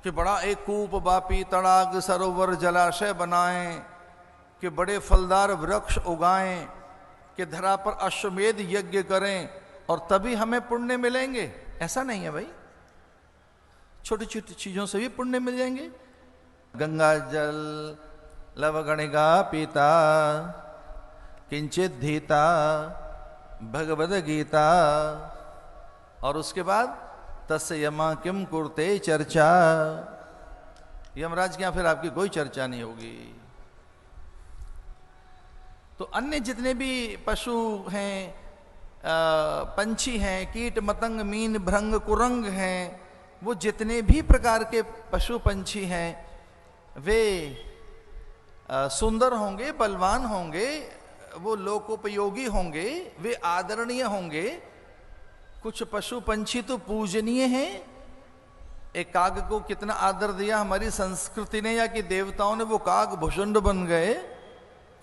कि बड़ा एक कूप बापी तड़ाग सरोवर जलाशय बनाएं, कि बड़े फलदार वृक्ष उगाएं, कि धरा पर अश्वमेध यज्ञ करें और तभी हमें पुण्य मिलेंगे। ऐसा नहीं है भाई, छोटी छोटी चीजों से भी पुण्य मिल जाएंगे। गंगा जल लवगणिका पीता किंचित धीता भगवद गीता, और उसके बाद तस्य यमा किम कुरते चर्चा, यमराज के यहां फिर आपकी कोई चर्चा नहीं होगी। तो अन्य जितने भी पशु हैं, पंछी हैं, कीट मतंग मीन भृंग कुरंग हैं, वो जितने भी प्रकार के पशु पंछी हैं वे सुंदर होंगे, बलवान होंगे, वो लोकोपयोगी होंगे, वे आदरणीय होंगे। कुछ पशु पंछी तो पूजनीय हैं। एक काग को कितना आदर दिया हमारी संस्कृति ने, या कि देवताओं ने, वो काग भुषुंड बन गए।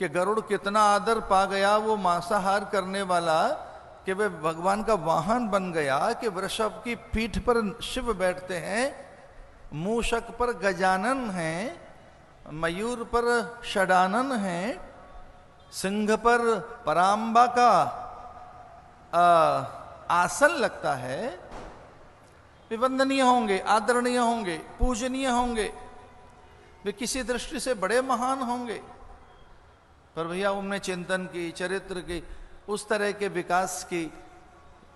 कि गरुड़ कितना आदर पा गया, वो मांसाहार करने वाला, कि वे भगवान का वाहन बन गया। कि वृषभ की पीठ पर शिव बैठते हैं, मूषक पर गजानन हैं, मयूर पर षडानन हैं, सिंह पर पराम्बा का आसन लगता है। वे वंदनीय होंगे, आदरणीय होंगे, पूजनीय होंगे, वे किसी दृष्टि से बड़े महान होंगे। पर भैया उनमें चिंतन की, चरित्र की, उस तरह के विकास की,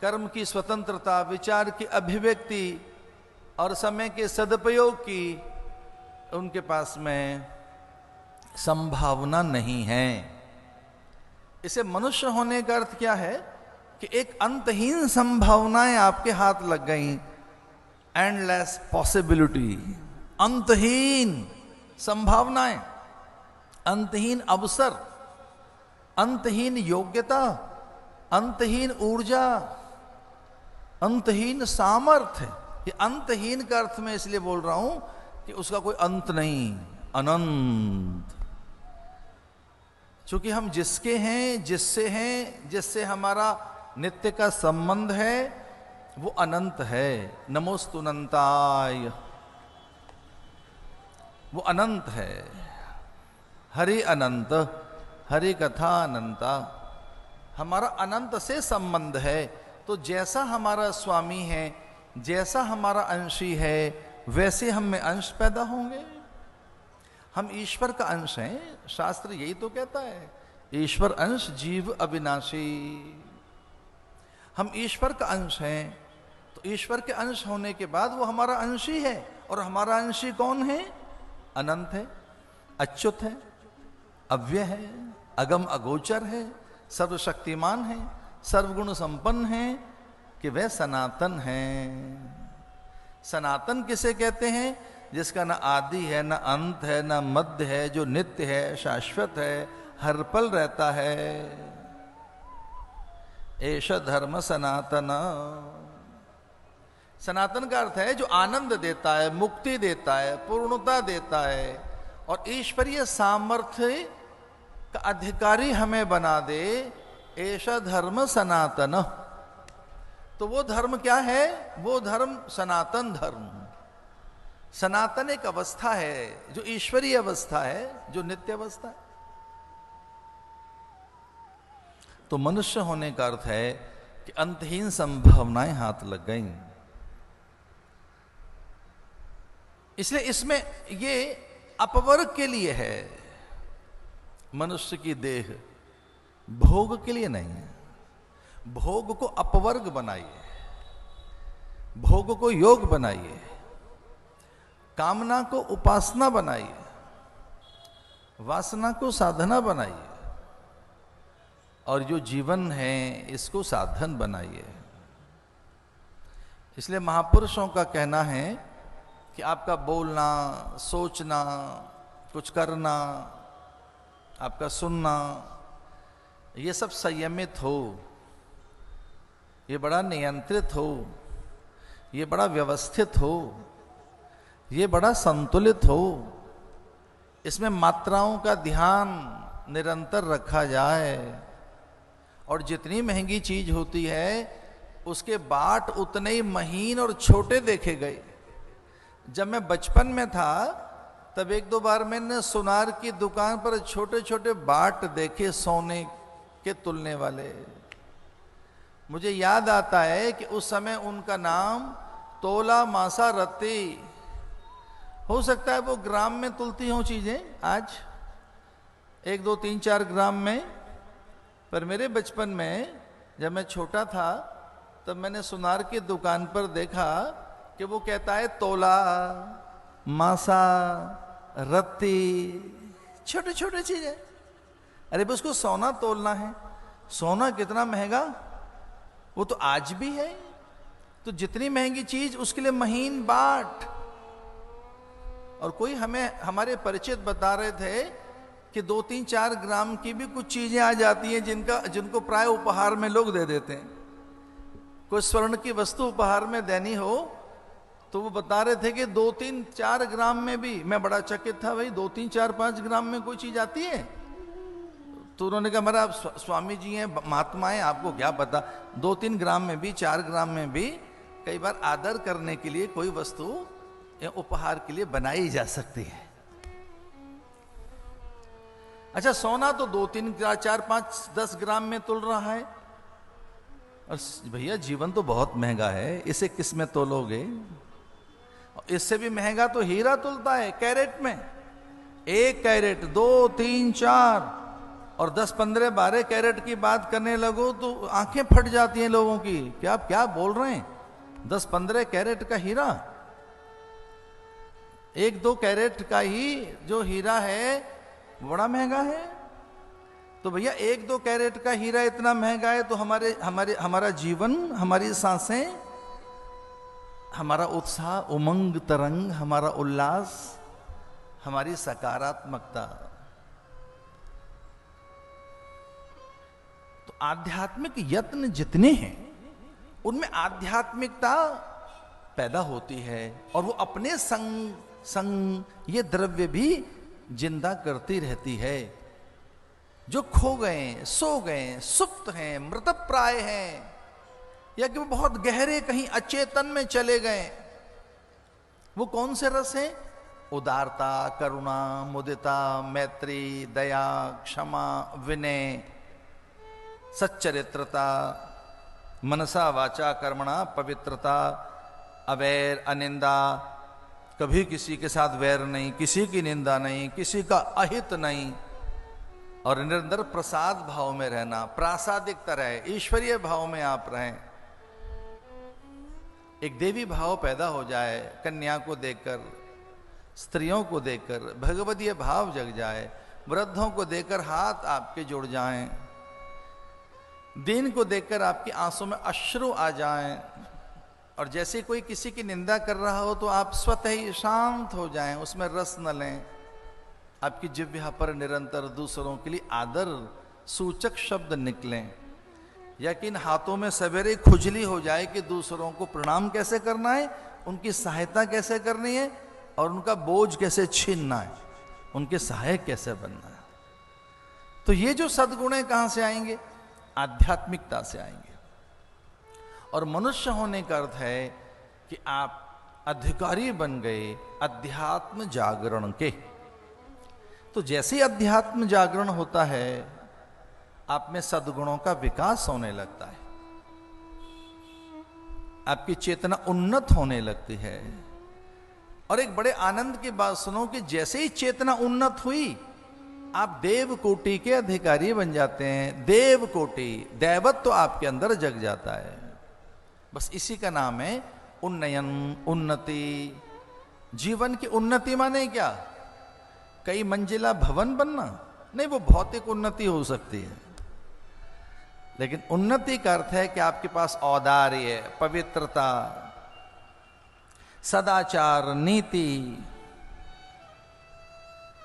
कर्म की स्वतंत्रता, विचार की अभिव्यक्ति और समय के सदुपयोग की उनके पास में संभावना नहीं है। इसे मनुष्य होने का अर्थ क्या है कि एक अंतहीन संभावनाएं आपके हाथ लग गई, एंडलेस पॉसिबिलिटी, अंतहीन संभावनाएं, अंतहीन अवसर, अंतहीन योग्यता, अंतहीन ऊर्जा, अंतहीन सामर्थ्य। ये अंतहीन का अर्थ मैं इसलिए बोल रहा हूं कि उसका कोई अंत नहीं, अनंत। चूंकि हम जिसके हैं, जिससे हैं, जिससे हमारा नित्य का संबंध है, वो अनंत है। नमोस्तु अनंताय, वो अनंत है। हरि अनंत, हरि कथा अनंता, हमारा अनंत से संबंध है। तो जैसा हमारा स्वामी है, जैसा हमारा अंशी है, वैसे हम में अंश पैदा होंगे। हम ईश्वर का अंश हैं, शास्त्र यही तो कहता है, ईश्वर अंश जीव अविनाशी। हम ईश्वर का अंश हैं, तो ईश्वर के अंश होने के बाद वो हमारा अंशी है। और हमारा अंशी कौन है? अनंत है, अच्युत है, अव्यय है, अगम अगोचर है, सर्वशक्तिमान है, सर्वगुण संपन्न है, कि वह सनातन है। सनातन किसे कहते हैं? जिसका न आदि है, न अंत है, न मध्य है, जो नित्य है, शाश्वत है, हर पल रहता है। एष धर्म सनातन। सनातन का अर्थ है जो आनंद देता है, मुक्ति देता है, पूर्णता देता है, और ईश्वरीय सामर्थ्य का अधिकारी हमें बना दे। एष धर्म सनातन। तो वो धर्म क्या है? वो धर्म सनातन धर्म। सनातन एक अवस्था है जो ईश्वरीय अवस्था है, जो नित्य अवस्था है। तो मनुष्य होने का अर्थ है कि अंतहीन संभावनाएं हाथ लग गईं। इसलिए इसमें ये अपवर्ग के लिए है। मनुष्य की देह भोग के लिए नहीं है। भोग को अपवर्ग बनाइए, भोग को योग बनाइए, कामना को उपासना बनाइए, वासना को साधना बनाइए, और जो जीवन है इसको साधन बनाइए। इसलिए महापुरुषों का कहना है कि आपका बोलना, सोचना, कुछ करना, आपका सुनना, ये सब संयमित हो, ये बड़ा नियंत्रित हो, ये बड़ा व्यवस्थित हो, ये बड़ा संतुलित हो। इसमें मात्राओं का ध्यान निरंतर रखा जाए। और जितनी महंगी चीज होती है उसके बाट उतने ही महीन और छोटे देखे गए। जब मैं बचपन में था तब एक दो बार मैंने सुनार की दुकान पर छोटे छोटे बाट देखे सोने के तुलने वाले। मुझे याद आता है कि उस समय उनका नाम तोला मासा रत्ती। हो सकता है वो ग्राम में तुलती हों चीजें आज, 1 2 3 4 ग्राम में, पर मेरे बचपन में जब मैं छोटा था तब मैंने सुनार की दुकान पर देखा कि वो कहता है तोला मासा रत्ती, छोटे छोटे चीजें। अरे बस उसको सोना तोलना है, सोना कितना महंगा, वो तो आज भी है। तो जितनी महंगी चीज उसके लिए महीन बाट। और कोई हमें हमारे परिचित बता रहे थे कि 2 3 4 ग्राम की भी कुछ चीजें आ जाती हैं जिनको प्राय उपहार में लोग दे देते हैं। कोई स्वर्ण की वस्तु उपहार में देनी हो तो वो बता रहे थे कि 2 3 4 ग्राम में भी। मैं बड़ा चकित था, भाई 2 3 4 5 ग्राम में कोई चीज आती है? तो उन्होंने कहा हमारा स्वामी जी हैं, महात्मा हैं, आपको क्या पता। 2 3 ग्राम में भी 4 ग्राम में भी कई बार आदर करने के लिए कोई वस्तु या उपहार के लिए बनाई जा सकती है। अच्छा, सोना तो 2 3 4 5 10 ग्राम में तुल रहा है। और भैया जीवन तो बहुत महंगा है, इसे किस में तोलोगे? इससे भी महंगा तो हीरा तुलता है कैरेट में। 1 कैरेट 2 3 4 और 10 15 12 कैरेट की बात करने लगो तो आंखें फट जाती हैं लोगों की। क्या बोल रहे हैं? 10 15 कैरेट का हीरा, 1 2 कैरेट का ही जो हीरा है बड़ा महंगा है। तो भैया 1 2 कैरेट का हीरा इतना महंगा है तो हमारा जीवन, हमारी सांसें, हमारा उत्साह, उमंग तरंग, हमारा उल्लास, हमारी सकारात्मकता। तो आध्यात्मिक यत्न जितने हैं उनमें आध्यात्मिकता पैदा होती है और वो अपने संग ये द्रव्य भी जिंदा करती रहती है। जो खो गए, सो गए, सुप्त हैं, मृतप्राय हैं, या कि वो बहुत गहरे कहीं अचेतन में चले गए, वो कौन से रस हैं? उदारता, करुणा, मुदिता, मैत्री, दया, क्षमा, विनय, सच्चरित्रता, मनसा वाचा कर्मणा पवित्रता, अवैर, अनिंदा, कभी किसी के साथ वैर नहीं, किसी की निंदा नहीं, किसी का अहित नहीं, और निरंतर प्रसाद भाव में रहना, प्रासादिक तरह ईश्वरीय भाव में आप रहें। एक देवी भाव पैदा हो जाए, कन्या को देखकर, स्त्रियों को देखकर भगवदीय भाव जग जाए, वृद्धों को देखकर हाथ आपके जुड़ जाएं, दीन को देखकर आपकी आंसू में अश्रु आ जाएं, और जैसे कोई किसी की निंदा कर रहा हो तो आप स्वतः ही शांत हो जाएं, उसमें रस न लें। आपकी जिह्वा पर निरंतर दूसरों के लिए आदर सूचक शब्द निकलें, या कि इन हाथों में सवेरे खुजली हो जाए कि दूसरों को प्रणाम कैसे करना है, उनकी सहायता कैसे करनी है, और उनका बोझ कैसे छीनना है, उनके सहायक कैसे बनना है। तो ये जो सद्गुण कहां से आएंगे? आध्यात्मिकता से आएंगे। और मनुष्य होने का अर्थ है कि आप अधिकारी बन गए अध्यात्म जागरण के। तो जैसे ही अध्यात्म जागरण होता है आप में सद्गुणों का विकास होने लगता है, आपकी चेतना उन्नत होने लगती है। और एक बड़े आनंद की बात सुनो कि जैसे ही चेतना उन्नत हुई आप देव कोटि के अधिकारी बन जाते हैं। देव कोटि, दैवत्व तो आपके अंदर जग जाता है। बस इसी का नाम है उन्नयन, उन्नति। जीवन की उन्नति माने क्या? कई मंजिला भवन बनना नहीं, वो भौतिक उन्नति हो सकती है, लेकिन उन्नति का अर्थ है कि आपके पास औदार्य, पवित्रता, सदाचार, नीति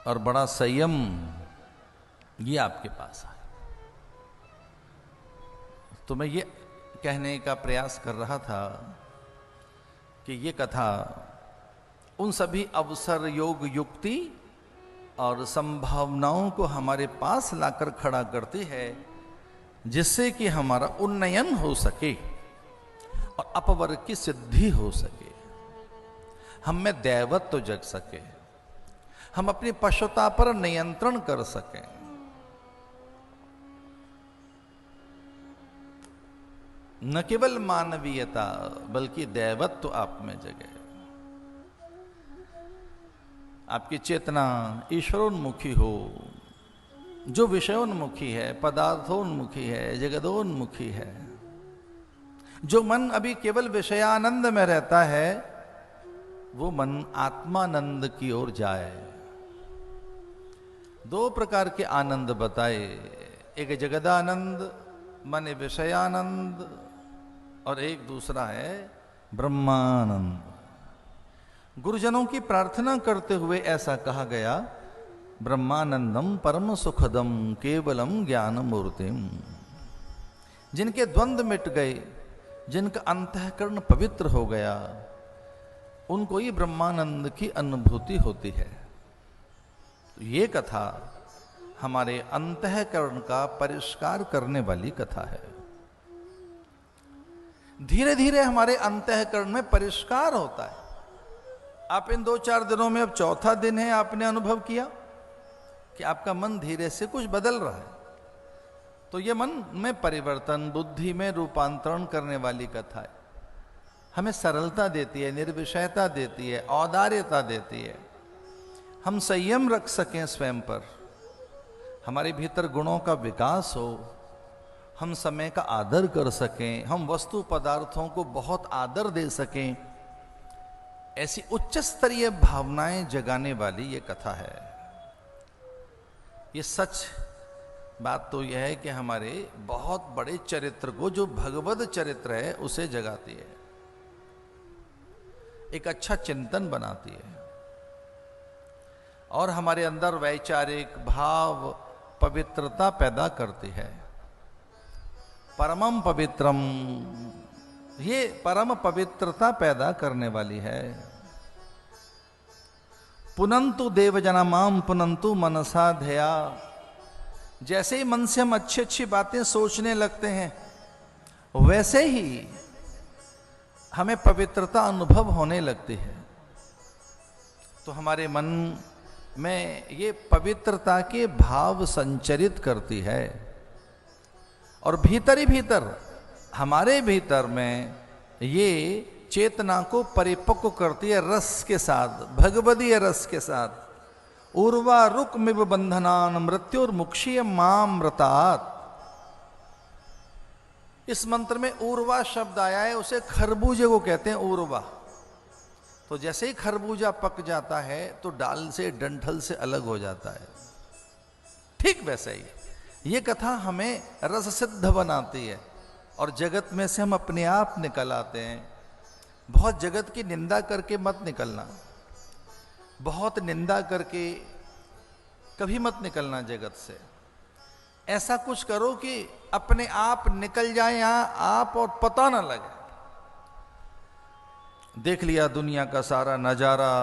और बड़ा संयम, ये आपके पास है। तो मैं ये कहने का प्रयास कर रहा था कि ये कथा उन सभी अवसर, योग, युक्ति और संभावनाओं को हमारे पास लाकर खड़ा करती है जिससे कि हमारा उन्नयन हो सके और अपवर्ग की सिद्धि हो सके। हम में दैवत्व जग सके, हम अपनी पशुता पर नियंत्रण कर सकें। न केवल मानवीयता बल्कि दैवत्व आप में जगे। आपकी चेतना ईश्वरोन्मुखी हो, जो विषयोन्मुखी है, पदार्थोन्मुखी है, जगदोन्मुखी है। जो मन अभी केवल विषयानंद में रहता है वो मन आत्मानंद की ओर जाए। दो प्रकार के आनंद बताए, एक जगदानंद माने विषयानंद और एक दूसरा है ब्रह्मानंद। गुरुजनों की प्रार्थना करते हुए ऐसा कहा गया, ब्रह्मानंदम परम सुखदम केवलम ज्ञान मूर्तिम। जिनके द्वंद्व मिट गए, जिनका अंतःकरण पवित्र हो गया, उनको ही ब्रह्मानंद की अनुभूति होती है। तो ये कथा हमारे अंतःकरण का परिष्कार करने वाली कथा है। धीरे धीरे हमारे अंतःकरण में परिष्कार होता है। आप इन 2-4 दिनों में, अब चौथा दिन है, आपने अनुभव किया कि आपका मन धीरे से कुछ बदल रहा है। तो ये मन में परिवर्तन, बुद्धि में रूपांतरण करने वाली कथा है। हमें सरलता देती है, निर्विषयता देती है, औदार्यता देती है। हम संयम रख सकें स्वयं पर, हमारे भीतर गुणों का विकास हो, हम समय का आदर कर सकें, हम वस्तु पदार्थों को बहुत आदर दे सकें। ऐसी उच्च स्तरीय भावनाएं जगाने वाली ये कथा है। ये सच बात तो यह है कि हमारे बहुत बड़े चरित्र को, जो भगवद चरित्र है, उसे जगाती है, एक अच्छा चिंतन बनाती है और हमारे अंदर वैचारिक भाव, पवित्रता पैदा करती है। परमम पवित्रम, ये परम पवित्रता पैदा करने वाली है। पुनंतु देवजना माम पुनंतु मनसा ध्यया। जैसे ही मन से हम अच्छी अच्छी बातें सोचने लगते हैं, वैसे ही हमें पवित्रता अनुभव होने लगती है। तो हमारे मन में ये पवित्रता के भाव संचरित करती है और भीतर ही भीतर, हमारे भीतर में ये चेतना को परिपक्व करती है रस के साथ, भगवदीय रस के साथ। उर्वा रुक मिव बंधनान मृत्युर्मुक्षीय मामृतात। इस मंत्र में उर्वा शब्द आया है, उसे खरबूजे को कहते हैं उर्वा। तो जैसे ही खरबूजा पक जाता है तो डाल से, डंठल से अलग हो जाता है। ठीक वैसे ही ये कथा हमें रस सिद्ध बनाती है और जगत में से हम अपने आप निकल आते हैं। बहुत जगत की निंदा करके मत निकलना, बहुत निंदा करके कभी मत निकलना जगत से। ऐसा कुछ करो कि अपने आप निकल जाए यहां आप और पता ना लगे। देख लिया दुनिया का सारा नजारा,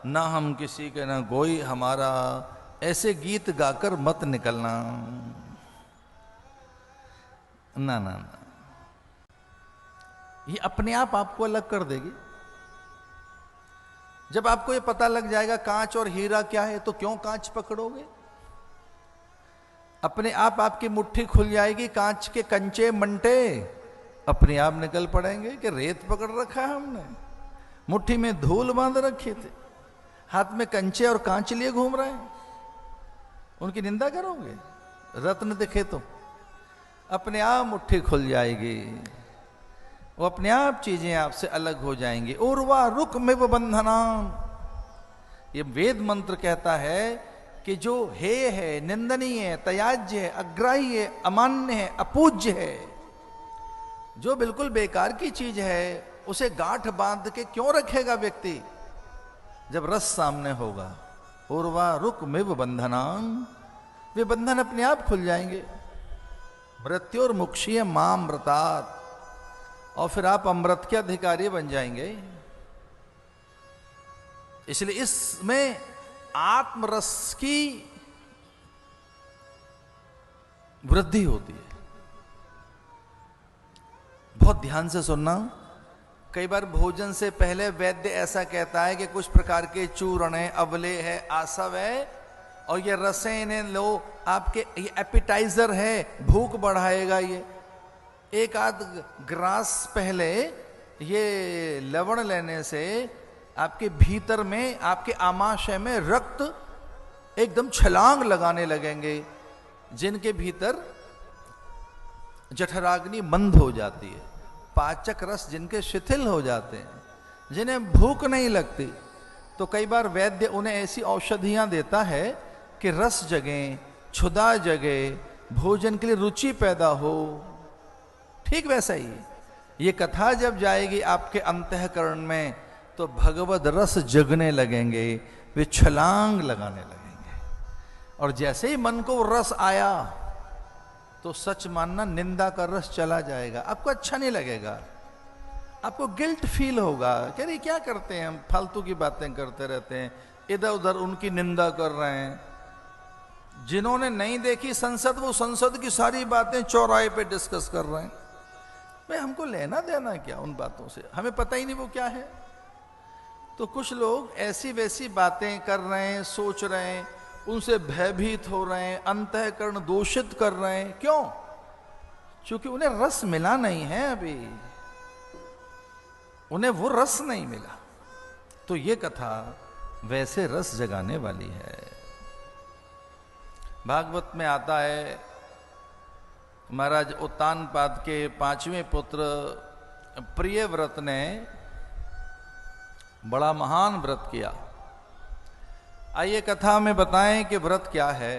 ना हम किसी के ना कोई हमारा, ऐसे गीत गाकर मत निकलना। ना ना ना, ये अपने आप आपको अलग कर देगी। जब आपको ये पता लग जाएगा कांच और हीरा क्या है, तो क्यों कांच पकड़ोगे? अपने आप आपकी मुट्ठी खुल जाएगी, कांच के कंचे मंटे अपने आप निकल पड़ेंगे कि रेत पकड़ रखा है हमने, मुट्ठी में धूल बांध रखी थी, हाथ में कंचे और कांच लिए घूम रहे हैं। उनकी निंदा करोगे? रत्न दिखे तो अपने आप मुट्ठी खुल जाएगी, वो अपने आप चीजें आपसे अलग हो जाएंगी। उर्वा रुक मिव बंधना, ये वेद मंत्र कहता है कि जो हेय है, निंदनीय है, त्याज्य है, अग्राह्य है, अमान्य है, अपूज्य है, जो बिल्कुल बेकार की चीज है, उसे गांठ बांध के क्यों रखेगा व्यक्ति जब रस सामने होगा। उर्वा रुक मिव बंधनान, वे बंधन अपने आप खुल जाएंगे। मृत्युर्मुक्षीय मामृतात, और फिर आप अमृत के अधिकारी बन जाएंगे। इसलिए इसमें आत्मरस की वृद्धि होती है। बहुत ध्यान से सुनना, कई बार भोजन से पहले वैद्य ऐसा कहता है कि कुछ प्रकार के चूर्ण है, अवले है, आसव है, और ये रसें इन्हें लो, आपके ये एपिटाइजर है, भूख बढ़ाएगा ये। एक आध ग्रास पहले ये लवण लेने से आपके भीतर में, आपके आमाशय में रक्त एकदम छलांग लगाने लगेंगे, जिनके भीतर जठराग्नि मंद हो जाती है, पाचक रस जिनके शिथिल हो जाते हैं, जिन्हें भूख नहीं लगती, तो कई बार वैद्य उन्हें ऐसी औषधियां देता है कि रस जगे, क्षुधा जगे, भोजन के लिए रुचि पैदा हो। ठीक वैसा ही ये कथा जब जाएगी आपके अंतःकरण में, तो भगवद रस जगने लगेंगे, वे छलांग लगाने लगेंगे। और जैसे ही मन को रस आया तो सच मानना निंदा का रस चला जाएगा, आपको अच्छा नहीं लगेगा, आपको गिल्ट फील होगा कि अरे क्या करते हैं हम, फालतू की बातें करते रहते हैं, इधर उधर उनकी निंदा कर रहे हैं। जिन्होंने नहीं देखी संसद, वो संसद की सारी बातें चौराहे पे डिस्कस कर रहे हैं। भाई हमको लेना देना क्या उन बातों से, हमें पता ही नहीं वो क्या है। तो कुछ लोग ऐसी वैसी बातें कर रहे हैं, सोच रहे हैं, उनसे भयभीत हो रहे हैं, अंतःकरण दूषित कर रहे हैं। क्यों? क्योंकि उन्हें रस मिला नहीं है, अभी उन्हें वो रस नहीं मिला। तो ये कथा वैसे रस जगाने वाली है। भागवत में आता है, महाराज उत्तानपाद के 5वें पुत्र प्रियव्रत ने बड़ा महान व्रत किया। आइए कथा में बताएं कि व्रत क्या है।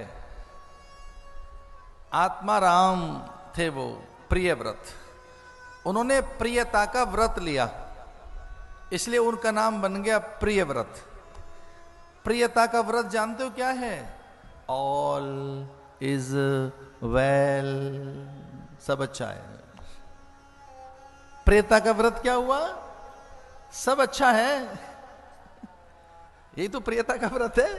आत्मा राम थे वो प्रियव्रत, उन्होंने प्रियता का व्रत लिया, इसलिए उनका नाम बन गया प्रियव्रत। प्रियता का व्रत जानते हो क्या है? ऑल इज वेल, सब अच्छा है। प्रियता का व्रत क्या हुआ? सब अच्छा है। यही तो प्रियता का व्रत है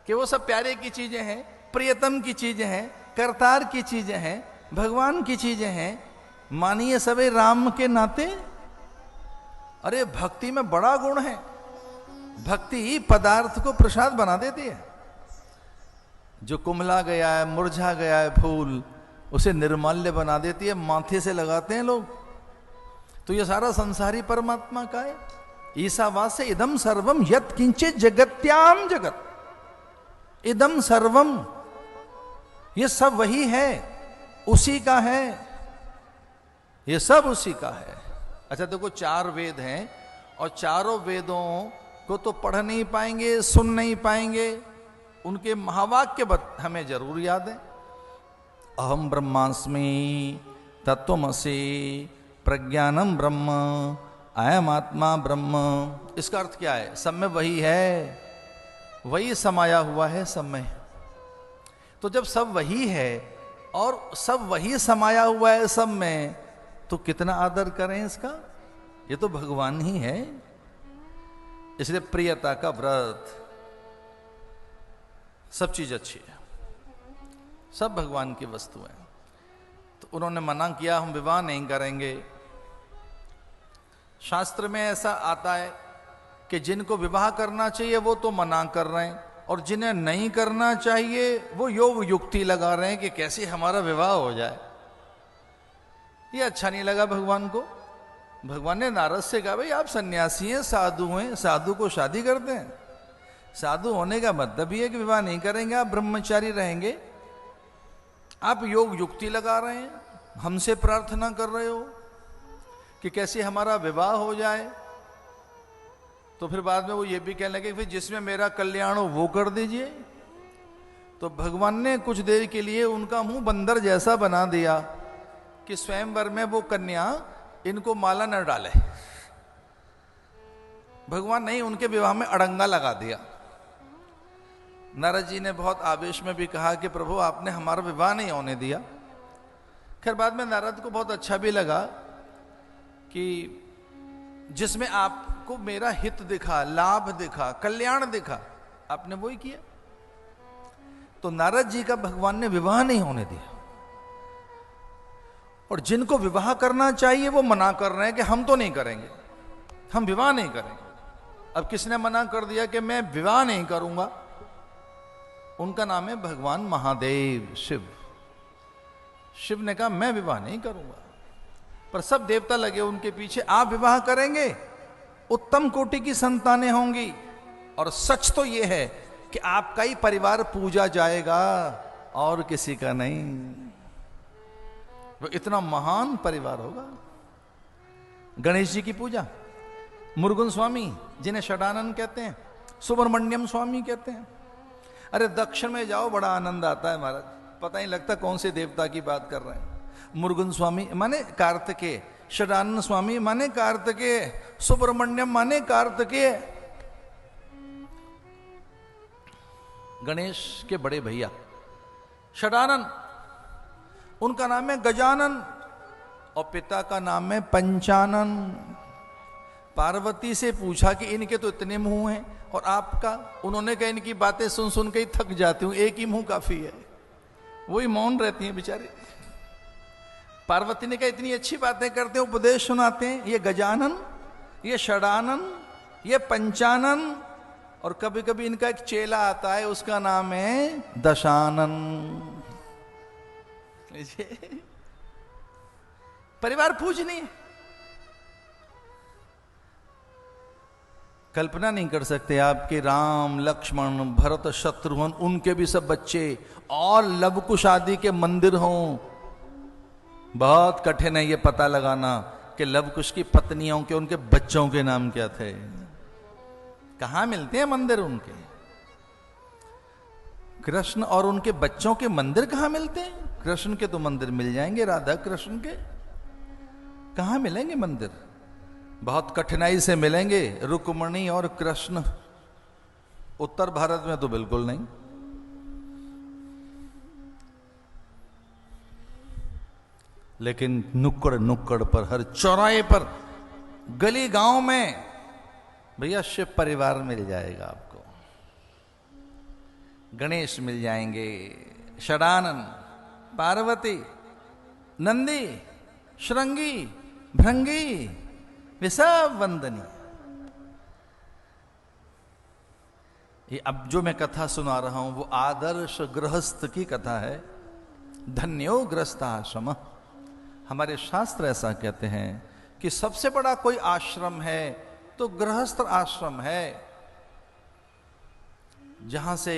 कि वो सब प्यारे की चीजें हैं, प्रियतम की चीजें हैं, करतार की चीजें हैं, भगवान की चीजें हैं, मानिए सभी राम के नाते। अरे भक्ति में बड़ा गुण है, भक्ति ही पदार्थ को प्रसाद बना देती है। जो कुम्हला गया है, मुरझा गया है फूल, उसे निर्माल्य बना देती है, माथे से लगाते हैं लोग। तो ये सारा संसारी परमात्मा का है। ईसावास्य इदम सर्वम यत् किंचित जगत्याम जगत, इदम सर्वम, ये सब वही है, उसी का है, ये सब उसी का है। अच्छा देखो, 4 वेद हैं और चारों वेदों को तो पढ़ नहीं पाएंगे, सुन नहीं पाएंगे, उनके महावाक्य हमें जरूर याद है। अहम ब्रह्मास्मि तत्वमसि प्रज्ञानम ब्रह्म, अयम आत्मा ब्रह्म। इसका अर्थ क्या है? सब में वही है, वही समाया हुआ है सब में। तो जब सब वही है और सब वही समाया हुआ है सब में, तो कितना आदर करें इसका? ये तो भगवान ही है। इसलिए प्रियता का व्रत, सब चीज अच्छी है, सब भगवान की वस्तु है। तो उन्होंने मना किया, हम विवाह नहीं करेंगे। शास्त्र में ऐसा आता है कि जिनको विवाह करना चाहिए वो तो मना कर रहे हैं, और जिन्हें नहीं करना चाहिए वो योग युक्ति लगा रहे हैं कि कैसे हमारा विवाह हो जाए। ये अच्छा नहीं लगा भगवान को। भगवान ने नारद से कहा, भाई आप सन्यासी हैं, साधु हैं, साधु को शादी करते हैं? साधु होने का मतलब ही है कि विवाह नहीं करेंगे, आप ब्रह्मचारी रहेंगे। आप योग युक्ति लगा रहे हैं, हमसे प्रार्थना कर रहे हो कि कैसे हमारा विवाह हो जाए। तो फिर बाद में वो ये भी कहने लगे, फिर जिसमें मेरा कल्याण हो वो कर दीजिए। तो भगवान ने कुछ देर के लिए उनका मुंह बंदर जैसा बना दिया कि स्वयंवर में वो कन्या इनको माला न डाले। भगवान नहीं, उनके विवाह में अड़ंगा लगा दिया। नारद जी ने बहुत आवेश में भी कहा कि प्रभु आपने हमारा विवाह नहीं होने दिया। खैर बाद में नारद को बहुत अच्छा भी लगा कि जिसमें आपको मेरा हित दिखा, लाभ दिखा, कल्याण दिखा, आपने वही किया। तो नारद जी का भगवान ने विवाह नहीं होने दिया, और जिनको विवाह करना चाहिए वो मना कर रहे हैं कि हम तो नहीं करेंगे। हम विवाह नहीं करेंगे। अब किसने मना कर दिया कि मैं विवाह नहीं करूंगा? उनका नाम है भगवान महादेव, शिव। शिव ने कहा मैं विवाह नहीं करूंगा, पर सब देवता लगे उनके पीछे, आप विवाह करेंगे, उत्तम कोटि की संतानें होंगी, और सच तो यह है कि आपका ही परिवार पूजा जाएगा और किसी का नहीं। वो इतना महान परिवार होगा। गणेश जी की पूजा, मुरुगन स्वामी जिन्हें षडानंद कहते हैं, सुब्रमण्यम स्वामी कहते हैं। अरे दक्षिण में जाओ बड़ा आनंद आता है महाराज, पता नहीं लगता कौन से देवता की बात कर रहे हैं। मुरुगन स्वामी माने कार्तिकेय, षडानंद स्वामी माने कार्तिकेय, सुब्रमण्यम माने कार्तिकेय। गणेश के बड़े भैया षडानंद, उनका नाम है गजानन, और पिता का नाम है पंचानन। पार्वती से पूछा कि इनके तो इतने मुंह हैं और आपका? उन्होंने कहा इनकी बातें सुन सुन के ही थक जाती हूं, एक ही मुंह काफी है। वही मौन रहती हैं बेचारे। पार्वती ने कहा इतनी अच्छी बातें करते हैं, उपदेश सुनाते हैं, ये गजानन, ये षडानन, ये पंचानन, और कभी कभी इनका एक चेला आता है, उसका नाम है दशानन। परिवार पूजनीय। कल्पना नहीं कर सकते आपके राम लक्ष्मण भरत शत्रुघ्न, उनके भी सब बच्चे, और लव कुश आदि के मंदिर हों। बहुत कठिन है ये पता लगाना कि लव कुश की पत्नियों के, उनके बच्चों के नाम क्या थे, कहां मिलते हैं मंदिर उनके। कृष्ण और उनके बच्चों के मंदिर कहां मिलते हैं? कृष्ण के तो मंदिर मिल जाएंगे, राधा कृष्ण के कहां मिलेंगे मंदिर? बहुत कठिनाई से मिलेंगे। रुक्मणी और कृष्ण उत्तर भारत में तो बिल्कुल नहीं। लेकिन नुक्कड़ नुक्कड़ पर, हर चौराहे पर, गली गांव में भैया शिव परिवार मिल जाएगा आपको। गणेश मिल जाएंगे, षडानन, पार्वती, नंदी, श्रृंगी, भृंगी, वे सब वंदनीय। ये अब जो मैं कथा सुना रहा हूं वो आदर्श गृहस्थ की कथा है। धन्यो गृहस्थाश्रम। हमारे शास्त्र ऐसा कहते हैं कि सबसे बड़ा कोई आश्रम है तो गृहस्थ आश्रम है, जहां से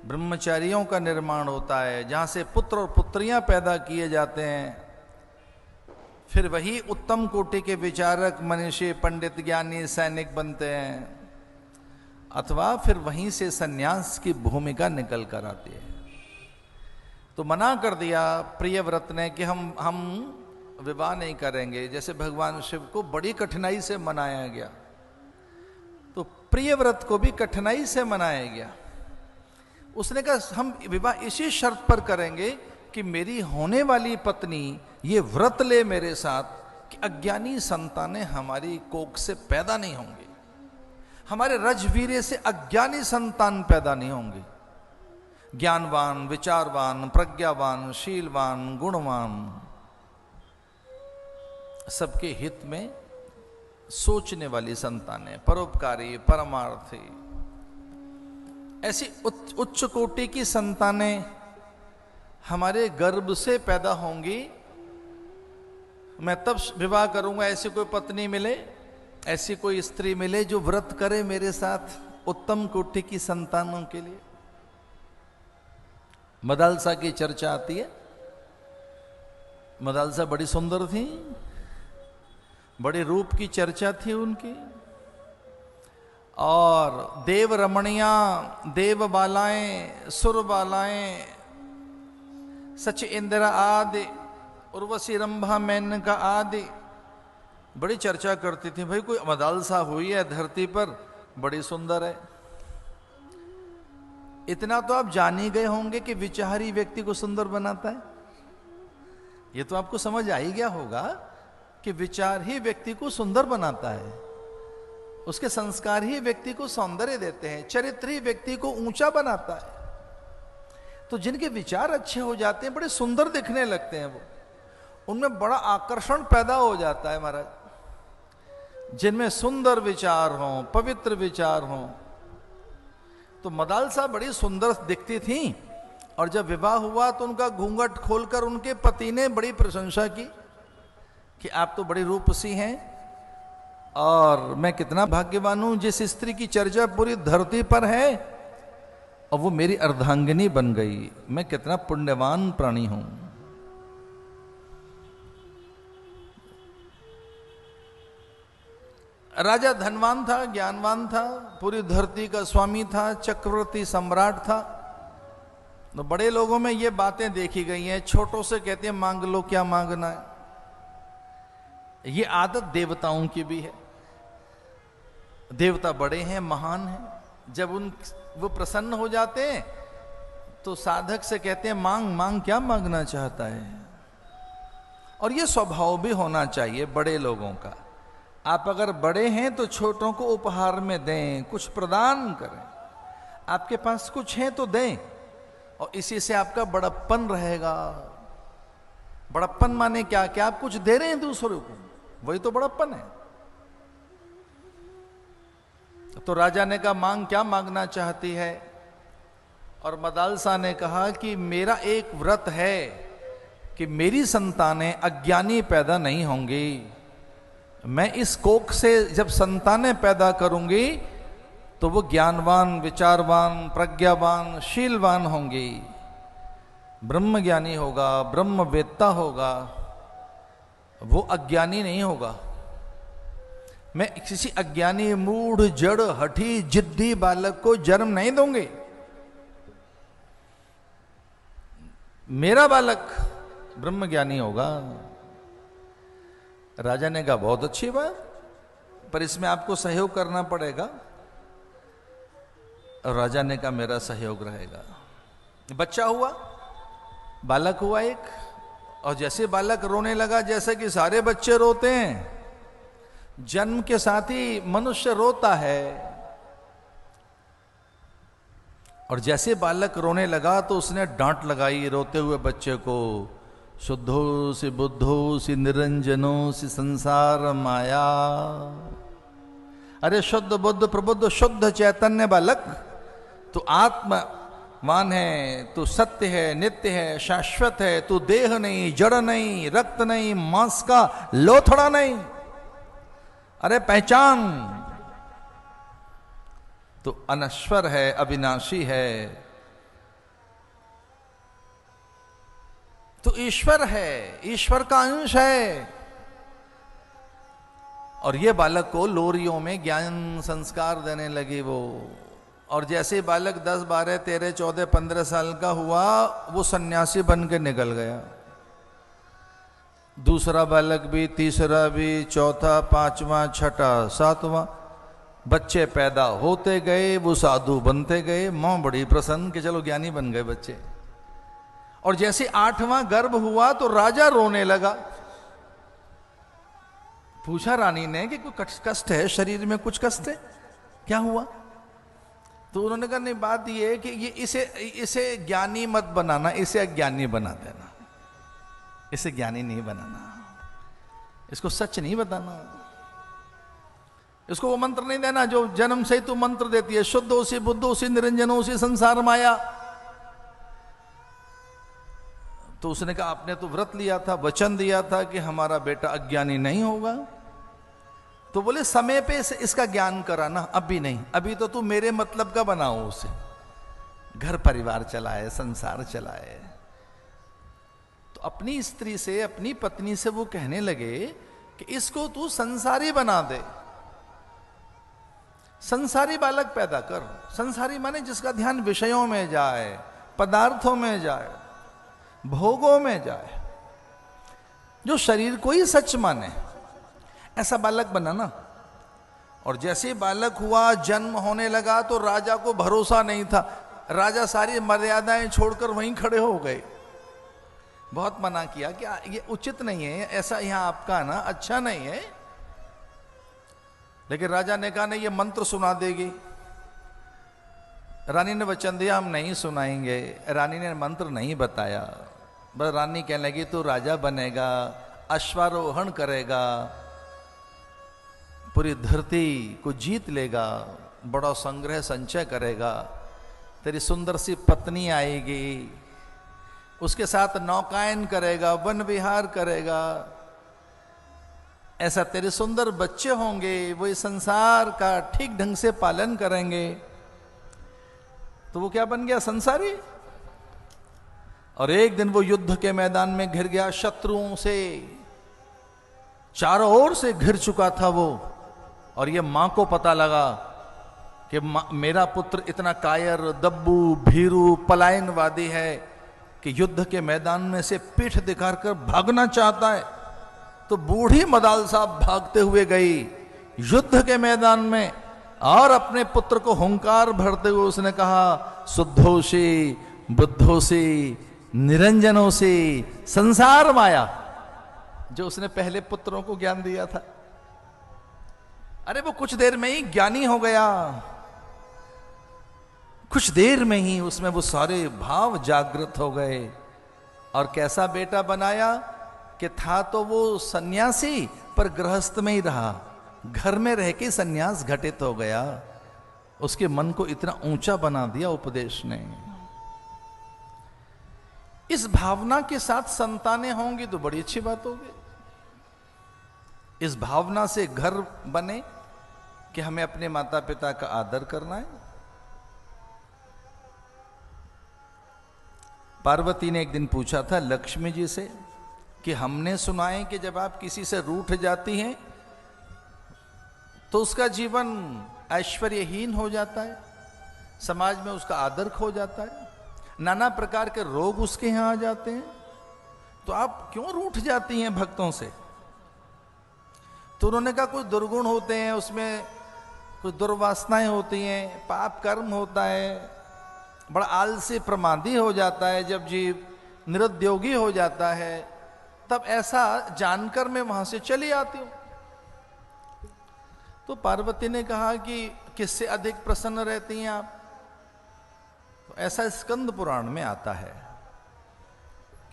ब्रह्मचारियों का निर्माण होता है, जहां से पुत्र और पुत्रियां पैदा किए जाते हैं। फिर वही उत्तम कोटि के विचारक, मनीषी, पंडित, ज्ञानी, सैनिक बनते हैं, अथवा फिर वहीं से सन्यास की भूमिका निकल कर आती है। तो मना कर दिया प्रियव्रत ने कि हम विवाह नहीं करेंगे। जैसे भगवान शिव को बड़ी कठिनाई से मनाया गया, तो प्रियव्रत को भी कठिनाई से मनाया गया। उसने कहा हम विवाह इसी शर्त पर करेंगे कि मेरी होने वाली पत्नी ये व्रत ले मेरे साथ कि अज्ञानी संतानें हमारी कोख से पैदा नहीं होंगी, हमारे रजवीर्य से अज्ञानी संतान पैदा नहीं होंगे। ज्ञानवान, विचारवान, प्रज्ञावान, शीलवान, गुणवान, सबके हित में सोचने वाली संतानें, परोपकारी, परमार्थी, ऐसी उच्च कोटि की संतानें हमारे गर्भ से पैदा होंगी। मैं तब विवाह करूंगा, ऐसी कोई पत्नी मिले, ऐसी कोई स्त्री मिले जो व्रत करे मेरे साथ उत्तम कोटि की संतानों के लिए। मदालसा की चर्चा आती है। मदालसा बड़ी सुंदर थी, बड़े रूप की चर्चा थी उनकी, और देव रमणियां, देव बालाएं, सुर बालाएं, सच इंदिरा आदि, उर्वशी, रंभा, मेनका आदि बड़ी चर्चा करती थी। भाई कोई मदालसा हुई है धरती पर, बड़ी सुंदर है। इतना तो आप जान ही गए होंगे कि विचार ही व्यक्ति को सुंदर बनाता है। ये तो आपको समझ आ ही गया होगा कि विचार ही व्यक्ति को सुंदर बनाता है, उसके संस्कार ही व्यक्ति को सौंदर्य देते हैं, चरित्र ही व्यक्ति को ऊंचा बनाता है। तो जिनके विचार अच्छे हो जाते हैं, बड़े सुंदर दिखने लगते हैं, वो उनमें बड़ा आकर्षण पैदा हो जाता है महाराज। जिनमें सुंदर विचार हों, पवित्र विचार हों। तो मदालसा बड़ी सुंदर दिखती थी, और जब विवाह हुआ तो उनका घूंघट खोलकर उनके पति ने बड़ी प्रशंसा की कि आप तो बड़ी रूपसी हैं, और मैं कितना भाग्यवान हूं जिस स्त्री की चर्चा पूरी धरती पर है और वो मेरी अर्धांगिनी बन गई। मैं कितना पुण्यवान प्राणी हूं। राजा धनवान था, ज्ञानवान था, पूरी धरती का स्वामी था, चक्रवर्ती सम्राट था। तो बड़े लोगों में ये बातें देखी गई हैं, छोटों से कहते हैं मांग लो क्या मांगना है। ये आदत देवताओं की भी है। देवता बड़े हैं, महान हैं, जब वो प्रसन्न हो जाते हैं तो साधक से कहते हैं मांग मांग, क्या मांगना चाहता है। और ये स्वभाव भी होना चाहिए बड़े लोगों का। आप अगर बड़े हैं तो छोटों को उपहार में दें, कुछ प्रदान करें। आपके पास कुछ है तो दें, और इसी से आपका बड़प्पन रहेगा। बड़प्पन माने क्या? क्या आप कुछ दे रहे हैं दूसरों को, वही तो बड़प्पन है। तो राजा ने कहा मांग, क्या मांगना चाहती है? और मदालसा ने कहा कि मेरा एक व्रत है कि मेरी संतानें अज्ञानी पैदा नहीं होंगी। मैं इस कोख से जब संतानें पैदा करूंगी तो वो ज्ञानवान, विचारवान, प्रज्ञावान, शीलवान होंगी। ब्रह्म ज्ञानी होगा, ब्रह्म वेत्ता होगा, वो अज्ञानी नहीं होगा। मैं किसी अज्ञानी, मूढ़, जड़, हठी, जिद्दी बालक को जन्म नहीं दूंगी। मेरा बालक ब्रह्म ज्ञानी होगा। राजा ने कहा बहुत अच्छी बात, पर इसमें आपको सहयोग करना पड़ेगा। और राजा ने कहा मेरा सहयोग रहेगा। बच्चा हुआ, बालक हुआ एक, और जैसे बालक रोने लगा, जैसे कि सारे बच्चे रोते हैं, जन्म के साथ ही मनुष्य रोता है। और जैसे बालक रोने लगा तो उसने डांट लगाई रोते हुए बच्चे को, शुद्धो से बुद्धो से निरंजनो से संसार माया। अरे शुद्ध बुद्ध प्रबुद्ध शुद्ध चैतन्य बालक, तू आत्मवान है, तू सत्य है, नित्य है, शाश्वत है। तू देह नहीं, जड़ नहीं, रक्त नहीं, मांस का लोथड़ा नहीं। अरे पहचान, तो अनश्वर है, अविनाशी है, तो ईश्वर है, ईश्वर का अंश है। और ये बालक को लोरियों में ज्ञान संस्कार देने लगी वो। और जैसे बालक 10, 12, 13, 14, 15 साल का हुआ, वो सन्यासी बन के निकल गया। दूसरा बालक भी, तीसरा भी, चौथा, पांचवा, छठा, सातवां, बच्चे पैदा होते गए, वो साधु बनते गए। मां बड़ी प्रसन्न कि चलो ज्ञानी बन गए बच्चे। और जैसे 8वां गर्भ हुआ तो राजा रोने लगा। पूछा रानी ने कि कोई कष्ट है शरीर में, कुछ कष्ट है, क्या हुआ? तो उन्होंने कहा नहीं, बात ये है कि ये इसे ज्ञानी मत बनाना, इसे अज्ञानी बना देना। इसे ज्ञानी नहीं बनाना, इसको सच नहीं बताना, इसको वो मंत्र नहीं देना जो जन्म से ही तू मंत्र देती है, शुद्धो से बुद्धो से निरंजनो से संसार माया। तो उसने कहा आपने तो व्रत लिया था, वचन दिया था कि हमारा बेटा अज्ञानी नहीं होगा। तो बोले समय पे इसका ज्ञान कराना, अभी नहीं, अभी तो तू मेरे मतलब का बनाओ उसे, घर परिवार चलाए, संसार चलाए। तो अपनी स्त्री से, अपनी पत्नी से वो कहने लगे कि इसको तू संसारी बना दे, संसारी बालक पैदा कर। संसारी माने जिसका ध्यान विषयों में जाए, पदार्थों में जाए, भोगों में जाए, जो शरीर को ही सच माने, ऐसा बालक बनाना। और जैसे बालक हुआ, जन्म होने लगा, तो राजा को भरोसा नहीं था। राजा सारी मर्यादाएं छोड़कर वहीं खड़े हो गए। बहुत मना किया कि ये उचित नहीं है, ऐसा यहां आपका ना अच्छा नहीं है। लेकिन राजा ने कहा नहीं, ये मंत्र सुना देगी। रानी ने वचन दिया हम नहीं सुनाएंगे। रानी ने मंत्र नहीं बताया। बस रानी कहने लगी तू राजा बनेगा, अश्वारोहण करेगा, पूरी धरती को जीत लेगा, बड़ा संग्रह संचय करेगा, तेरी सुंदर सी पत्नी आएगी, उसके साथ नौकायन करेगा, वन विहार करेगा, ऐसा तेरे सुंदर बच्चे होंगे, वो इस संसार का ठीक ढंग से पालन करेंगे। तो वो क्या बन गया? संसारी। और एक दिन वो युद्ध के मैदान में घिर गया, शत्रुओं से चारों ओर से घिर चुका था वो। और ये मां को पता लगा कि मेरा पुत्र इतना कायर, दब्बू, भीरू, पलायनवादी है कि युद्ध के मैदान में से पीठ दिखाकर भागना चाहता है। तो बूढ़ी मदाल साहब भागते हुए गई युद्ध के मैदान में, और अपने पुत्र को हुंकार भरते हुए उसने कहा, शुद्धोषी बुद्धोषी निरंजनोषी संसार माया, जो उसने पहले पुत्रों को ज्ञान दिया था। अरे वो कुछ देर में ही ज्ञानी हो गया, कुछ देर में ही उसमें वो सारे भाव जागृत हो गए। और कैसा बेटा बनाया कि था तो वो सन्यासी, पर गृहस्थ में ही रहा, घर में रह के सन्यास घटित हो गया। उसके मन को इतना ऊंचा बना दिया उपदेश ने। इस भावना के साथ संतानें होंगी तो बड़ी अच्छी बात होगी। इस भावना से घर बने कि हमें अपने माता पिता का आदर करना है। पार्वती ने एक दिन पूछा था लक्ष्मी जी से कि हमने सुना है कि जब आप किसी से रूठ जाती हैं तो उसका जीवन ऐश्वर्यहीन हो जाता है, समाज में उसका आदर खो जाता है, नाना प्रकार के रोग उसके यहां आ जाते हैं, तो आप क्यों रूठ जाती हैं भक्तों से? तो उन्होंने कहा कुछ दुर्गुण होते हैं, उसमें कुछ दुर्वासनाएं होती हैं, पाप कर्म होता है, बड़ा आलसी प्रमादी हो जाता है, जब जीव निरुद्योगी हो जाता है तब ऐसा जानकर मैं वहां से चली आती हूं। तो पार्वती ने कहा कि किससे अधिक प्रसन्न रहती हैं आप? तो ऐसा स्कंद पुराण में आता है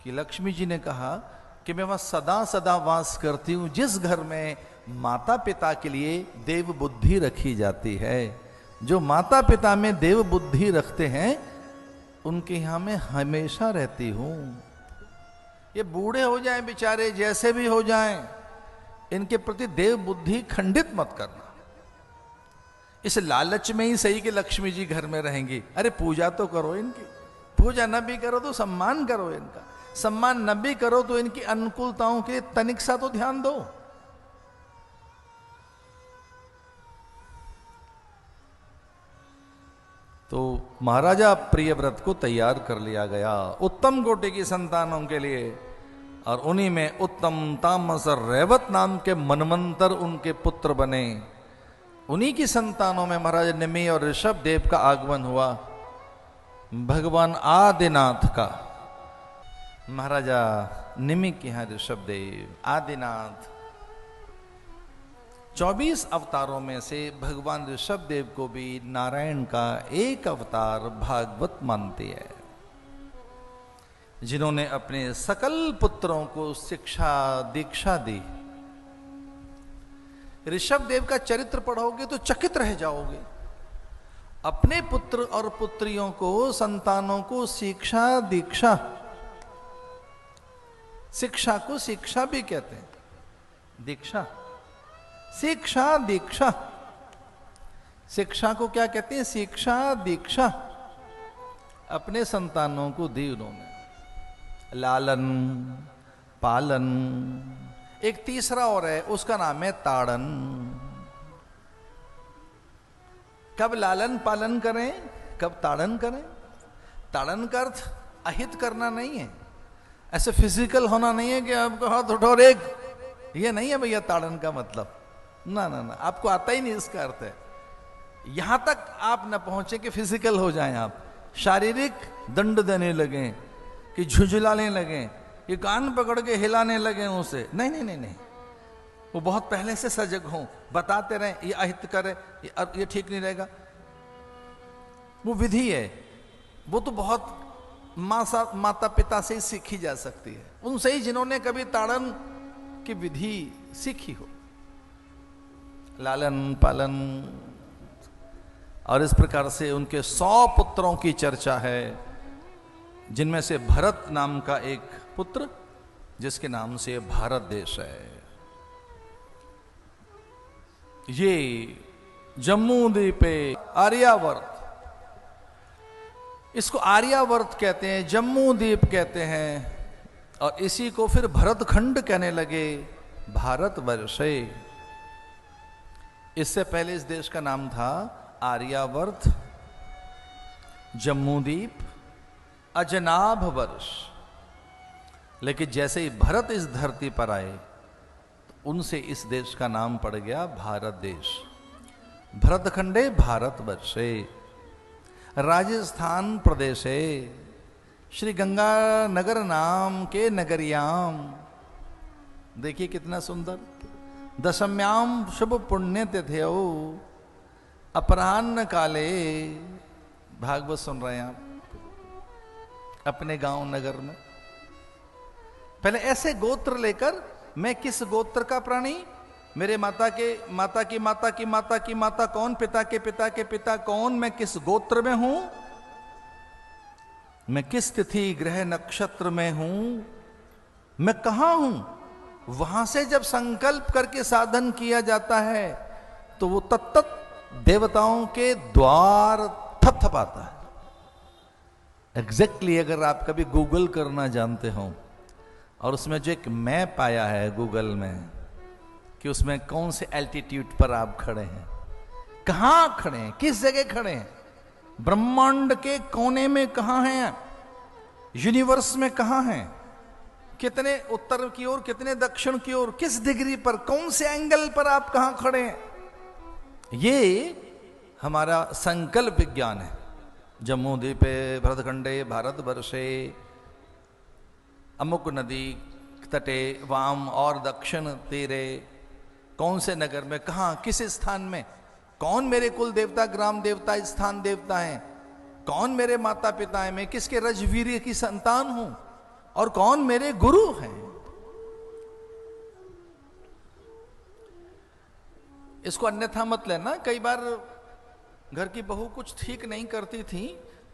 कि लक्ष्मी जी ने कहा कि मैं वहां सदा सदा वास करती हूं जिस घर में माता पिता के लिए देव बुद्धि रखी जाती है। जो माता पिता में देव बुद्धि रखते हैं उनके यहां मैं हमेशा रहती हूं। ये बूढ़े हो जाएं बेचारे, जैसे भी हो जाएं, इनके प्रति देव बुद्धि खंडित मत करना। इस लालच में ही सही कि लक्ष्मी जी घर में रहेंगी। अरे पूजा तो करो इनकी, पूजा न भी करो तो सम्मान करो इनका, सम्मान न भी करो तो इनकी अनुकूलताओं के तनिक सा तो ध्यान दो। तो महाराजा प्रियव्रत को तैयार कर लिया गया उत्तम कोटि की संतानों के लिए, और उन्हीं में उत्तम तामस रेवत नाम के मनवंतर उनके पुत्र बने। उन्हीं की संतानों में महाराज निमि और ऋषभ देव का आगमन हुआ। भगवान आदिनाथ का, महाराजा निमि के यहां ऋषभ देव आदिनाथ। 24 अवतारों में से भगवान ऋषभ देव को भी नारायण का एक अवतार भागवत मानती है, जिन्होंने अपने सकल पुत्रों को शिक्षा दीक्षा दी। ऋषभ देव का चरित्र पढ़ोगे तो चकित रह जाओगे। अपने पुत्र और पुत्रियों को, संतानों को शिक्षा दीक्षा, शिक्षा को शिक्षा भी कहते हैं, दीक्षा, शिक्षा दीक्षा। शिक्षा को क्या कहते हैं? शिक्षा दीक्षा। अपने संतानों को दी उन्होंने, लालन पालन। एक तीसरा और है, उसका नाम है ताड़न। कब लालन पालन करें, कब ताड़न करें? ताड़न का अर्थ अहित करना नहीं है, ऐसे फिजिकल होना नहीं है कि आपको हाथ उठो और एक, ये नहीं है भैया ताड़न का मतलब। ना ना ना, आपको आता ही नहीं इसका अर्थ है। यहां तक आप न पहुंचे कि फिजिकल हो जाएं, आप शारीरिक दंड देने लगे, कि झुझलाने लगे, कि कान पकड़ के हिलाने लगे उसे। नहीं नहीं नहीं नहीं, वो बहुत पहले से सजग हों, बताते रहे ये अहित करे, ये ठीक नहीं रहेगा। वो विधि है, वो तो बहुत माता पिता से ही सीखी जा सकती है, उनसे ही जिन्होंने कभी ताड़न की विधि सीखी हो। लालन पालन, और इस प्रकार से उनके 100 पुत्रों की चर्चा है, जिनमें से भरत नाम का एक पुत्र, जिसके नाम से भारत देश है। ये जम्मू द्वीपे आर्यावर्त, इसको आर्यावर्त कहते हैं, जम्मू द्वीप कहते हैं, और इसी को फिर भरतखंड कहने लगे, भारतवर्षे। इससे पहले इस देश का नाम था आर्यावर्त, जम्मूद्वीप, अजनाभ वर्ष। लेकिन जैसे ही भरत इस धरती पर आए तो उनसे इस देश का नाम पड़ गया भारत देश। भरतखंडे भारतवर्षे राजस्थान प्रदेशे श्री गंगानगर नाम के नगरियाम। देखिए कितना सुंदर। दशम्याम शुभ पुण्य तिथ्यो अपराह्न काले, भागवत सुन रहे हैं आप अपने गांव नगर में। पहले ऐसे गोत्र लेकर, मैं किस गोत्र का प्राणी, मेरे माता के माता की माता की माता की माता कौन, पिता के पिता के पिता कौन, मैं किस गोत्र में हूं, मैं किस तिथि ग्रह नक्षत्र में हूं, मैं कहां हूं। वहां से जब संकल्प करके साधन किया जाता है तो वो तत्त देवताओं के द्वार थपथपाता है। एग्जैक्टली अगर आप कभी गूगल करना जानते हो और उसमें जो एक मैप आया है गूगल में कि उसमें कौन से एल्टीट्यूड पर आप खड़े हैं, कहां खड़े हैं, किस जगह खड़े हैं, ब्रह्मांड के कोने में कहां हैं, यूनिवर्स में कहां हैं, कितने उत्तर की ओर, कितने दक्षिण की ओर, किस डिग्री पर, कौन से एंगल पर आप कहां खड़े हैं, ये हमारा संकल्प विज्ञान है। जम्मू द्वीपे भरतखंडे भारतवर्षे, अमुक नदी तटे वाम और दक्षिण तीरे, कौन से नगर में, कहां, किस स्थान में, कौन मेरे कुल देवता, ग्राम देवता, स्थान देवता हैं, कौन मेरे माता पिता हैं, मैं किसके रजवीर्य की संतान हूं, और कौन मेरे गुरु हैं। इसको अन्यथा मत लेना। कई बार घर की बहू कुछ ठीक नहीं करती थी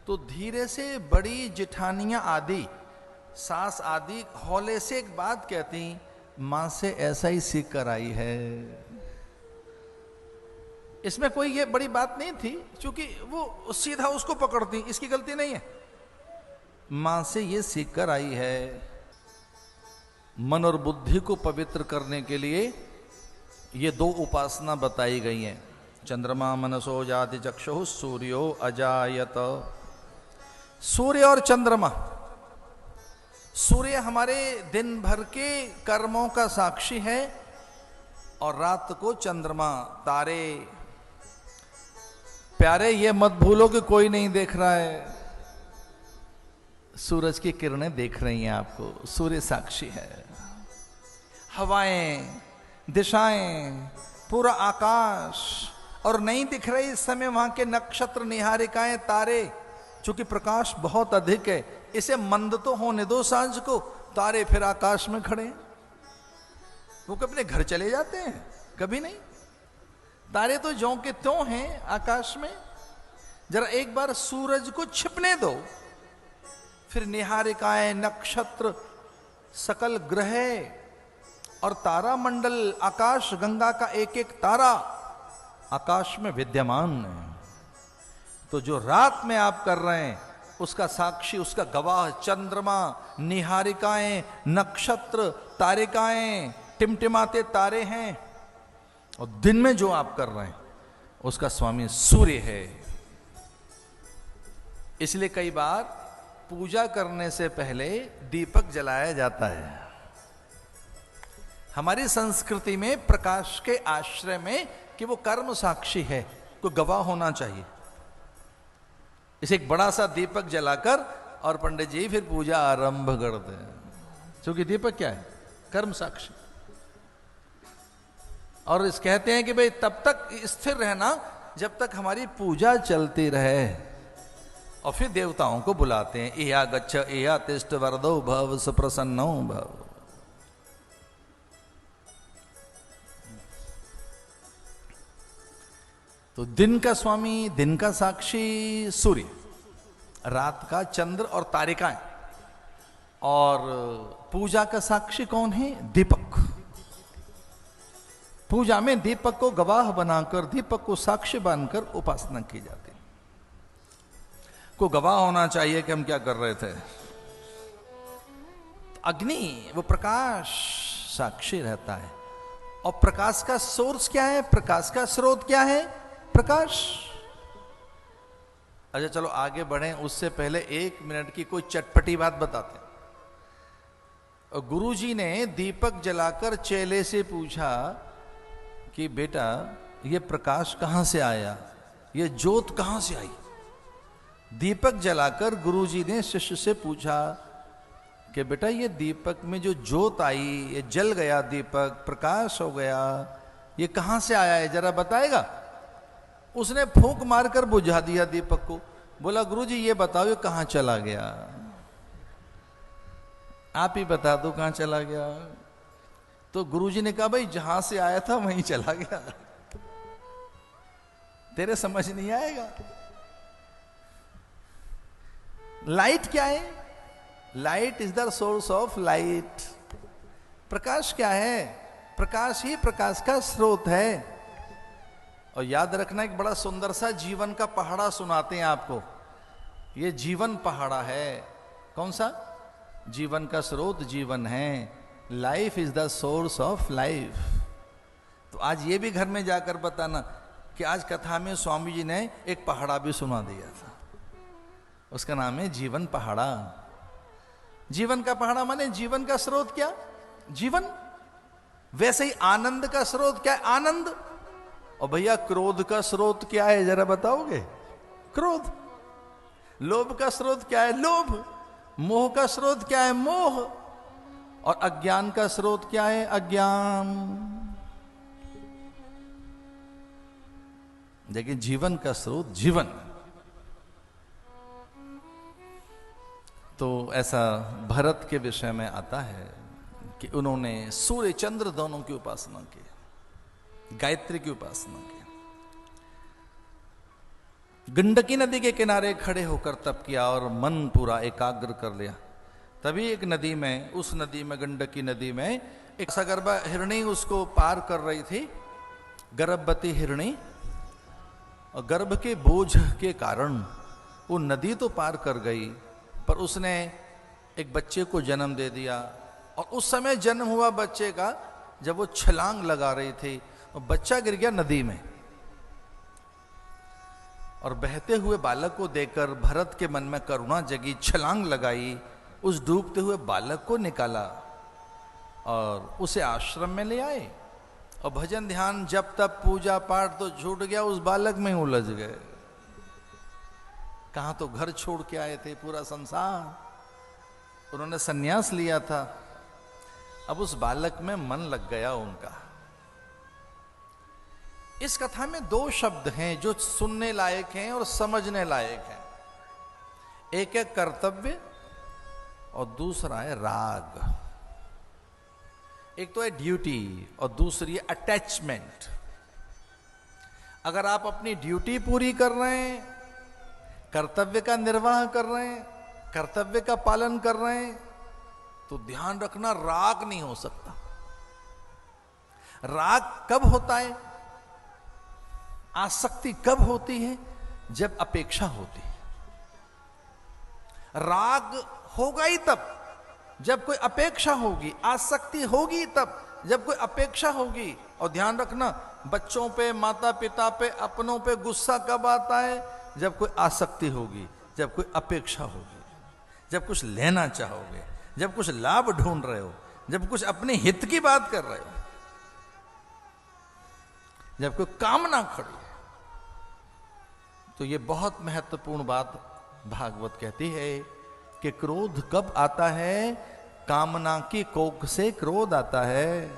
तो धीरे से बड़ी जिठानियां आदि, सास आदि हौले से एक बात कहती, मां से ऐसा ही सीख कर आई है। इसमें कोई ये बड़ी बात नहीं थी, क्योंकि वो सीधा उसको पकड़ती, इसकी गलती नहीं है, मां से ये सीख कर आई है। मन और बुद्धि को पवित्र करने के लिए ये 2 उपासना बताई गई हैं। चंद्रमा मनसो जाति चक्षुः सूर्यो अजायत। सूर्य और चंद्रमा, सूर्य हमारे दिन भर के कर्मों का साक्षी है, और रात को चंद्रमा, तारे। प्यारे ये मत भूलो कि कोई नहीं देख रहा है, सूरज की किरणें देख रही हैं आपको, सूर्य साक्षी है। हवाएं, दिशाएं, पूरा आकाश, और नहीं दिख रही इस समय वहां के नक्षत्र, निहारिकाएं, तारे, चूंकि प्रकाश बहुत अधिक है, इसे मंद तो होने दो सांझ को, तारे फिर आकाश में खड़े हैं। वो कभी अपने घर चले जाते हैं? कभी नहीं। तारे तो ज्यों के त्यों हैं आकाश में। जरा एक बार सूरज को छिपने दो, फिर निहारिकाएं, नक्षत्र, सकल ग्रह और तारा मंडल, आकाश गंगा का एक एक तारा आकाश में विद्यमान है। तो जो रात में आप कर रहे हैं उसका साक्षी, उसका गवाह चंद्रमा, निहारिकाएं, नक्षत्र, तारिकाएं, टिमटिमाते तारे हैं, और दिन में जो आप कर रहे हैं उसका स्वामी सूर्य है। इसलिए कई बार पूजा करने से पहले दीपक जलाया जाता है। हमारी संस्कृति में प्रकाश के आश्रय में कि वो कर्म साक्षी है, कोई गवाह होना चाहिए। इसे एक बड़ा सा दीपक जलाकर और पंडित जी फिर पूजा आरंभ करते हैं, क्योंकि दीपक क्या है? कर्म साक्षी। और इस कहते हैं कि भाई तब तक स्थिर रहना जब तक हमारी पूजा चलती रहे, और फिर देवताओं को बुलाते हैं, इहा गच्छ इहा तिष्ठ वरदो भव सुप्रसन्नो भव। तो दिन का स्वामी, दिन का साक्षी सूर्य, रात का चंद्र और तारिकाएं, और पूजा का साक्षी कौन है? दीपक। पूजा में दीपक को गवाह बनाकर, दीपक को साक्षी बनकर उपासना की जाती है। को गवाह होना चाहिए कि हम क्या कर रहे थे। अग्नि, वो प्रकाश साक्षी रहता है। और प्रकाश का सोर्स क्या है? प्रकाश का स्रोत क्या है? प्रकाश। अच्छा चलो आगे बढ़े, उससे पहले 1 मिनट की कोई चटपटी बात बताते हैं। गुरुजी ने दीपक जलाकर चेले से पूछा कि बेटा ये प्रकाश कहां से आया, ये ज्योत कहां से आई? दीपक जलाकर गुरुजी ने शिष्य से पूछा कि बेटा ये दीपक में जो ज्योत आई, ये जल गया दीपक, प्रकाश हो गया, ये कहां से आया है, जरा बताएगा? उसने फूंक मारकर बुझा दिया दीपक को। बोला गुरुजी ये बताओ ये कहां चला गया? आप ही बता दो कहां चला गया। तो गुरुजी ने कहा भाई जहां से आया था वहीं चला गया, तेरे समझ नहीं आएगा। लाइट क्या है? Light is the source of light. प्रकाश क्या है? प्रकाश ही प्रकाश का स्रोत है। और याद रखना, एक बड़ा सुंदर सा जीवन का पहाड़ा सुनाते हैं आपको। ये जीवन पहाड़ा है। कौन सा? जीवन का स्रोत जीवन है। Life is the source of life. तो आज ये भी घर में जाकर बताना कि आज कथा में स्वामी जी ने एक पहाड़ा भी सुना दिया था, उसका नाम है जीवन पहाड़ा। जीवन का पहाड़ा माने जीवन का स्रोत क्या? जीवन। वैसे ही आनंद का स्रोत क्या है? आनंद। और भैया क्रोध का स्रोत क्या है, जरा बताओगे? क्रोध। लोभ का स्रोत क्या है? लोभ। मोह का स्रोत क्या है? मोह। और अज्ञान का स्रोत क्या है? अज्ञान। लेकिन जीवन का स्रोत जीवन। तो ऐसा भरत के विषय में आता है कि उन्होंने सूर्य चंद्र दोनों की उपासना की, गायत्री की उपासना की। गंडकी नदी के किनारे खड़े होकर तप किया और मन पूरा एकाग्र कर लिया। तभी एक नदी में, उस नदी में, गंडकी नदी में एक सगर्भा हिरणी उसको पार कर रही थी, गर्भवती हिरणी। और गर्भ के बोझ के कारण वो नदी तो पार कर गई, पर उसने एक बच्चे को जन्म दे दिया। और उस समय जन्म हुआ बच्चे का, जब वो छलांग लगा रही थी, और बच्चा गिर गया नदी में। और बहते हुए बालक को देखकर भरत के मन में करुणा जगी, छलांग लगाई, उस डूबते हुए बालक को निकाला और उसे आश्रम में ले आए। और भजन ध्यान जब तब पूजा पाठ तो छूट गया, उस बालक में उलझ गए। कहां तो घर छोड़ के आए थे, पूरा संसार, उन्होंने सन्यास लिया था। अब उस बालक में मन लग गया उनका। इस कथा में 2 शब्द हैं जो सुनने लायक हैं और समझने लायक हैं। एक है कर्तव्य और दूसरा है राग। एक तो है ड्यूटी और दूसरी है अटैचमेंट। अगर आप अपनी ड्यूटी पूरी कर रहे हैं, कर्तव्य का निर्वाह कर रहे हैं, कर्तव्य का पालन कर रहे हैं, तो ध्यान रखना राग नहीं हो सकता। राग कब होता है? आसक्ति कब होती है? जब अपेक्षा होती है। राग होगा ही तब जब कोई अपेक्षा होगी, आसक्ति होगी तब जब कोई अपेक्षा होगी। और ध्यान रखना, बच्चों पे, माता पिता पे, अपनों पे गुस्सा कब आता है? जब कोई आसक्ति होगी, जब कोई अपेक्षा होगी, जब कुछ लेना चाहोगे, जब कुछ लाभ ढूंढ रहे हो, जब कुछ अपने हित की बात कर रहे हो, जब कोई कामना खड़ी है। तो ये बहुत महत्वपूर्ण बात भागवत कहती है कि क्रोध कब आता है? कामना की कोख से क्रोध आता है।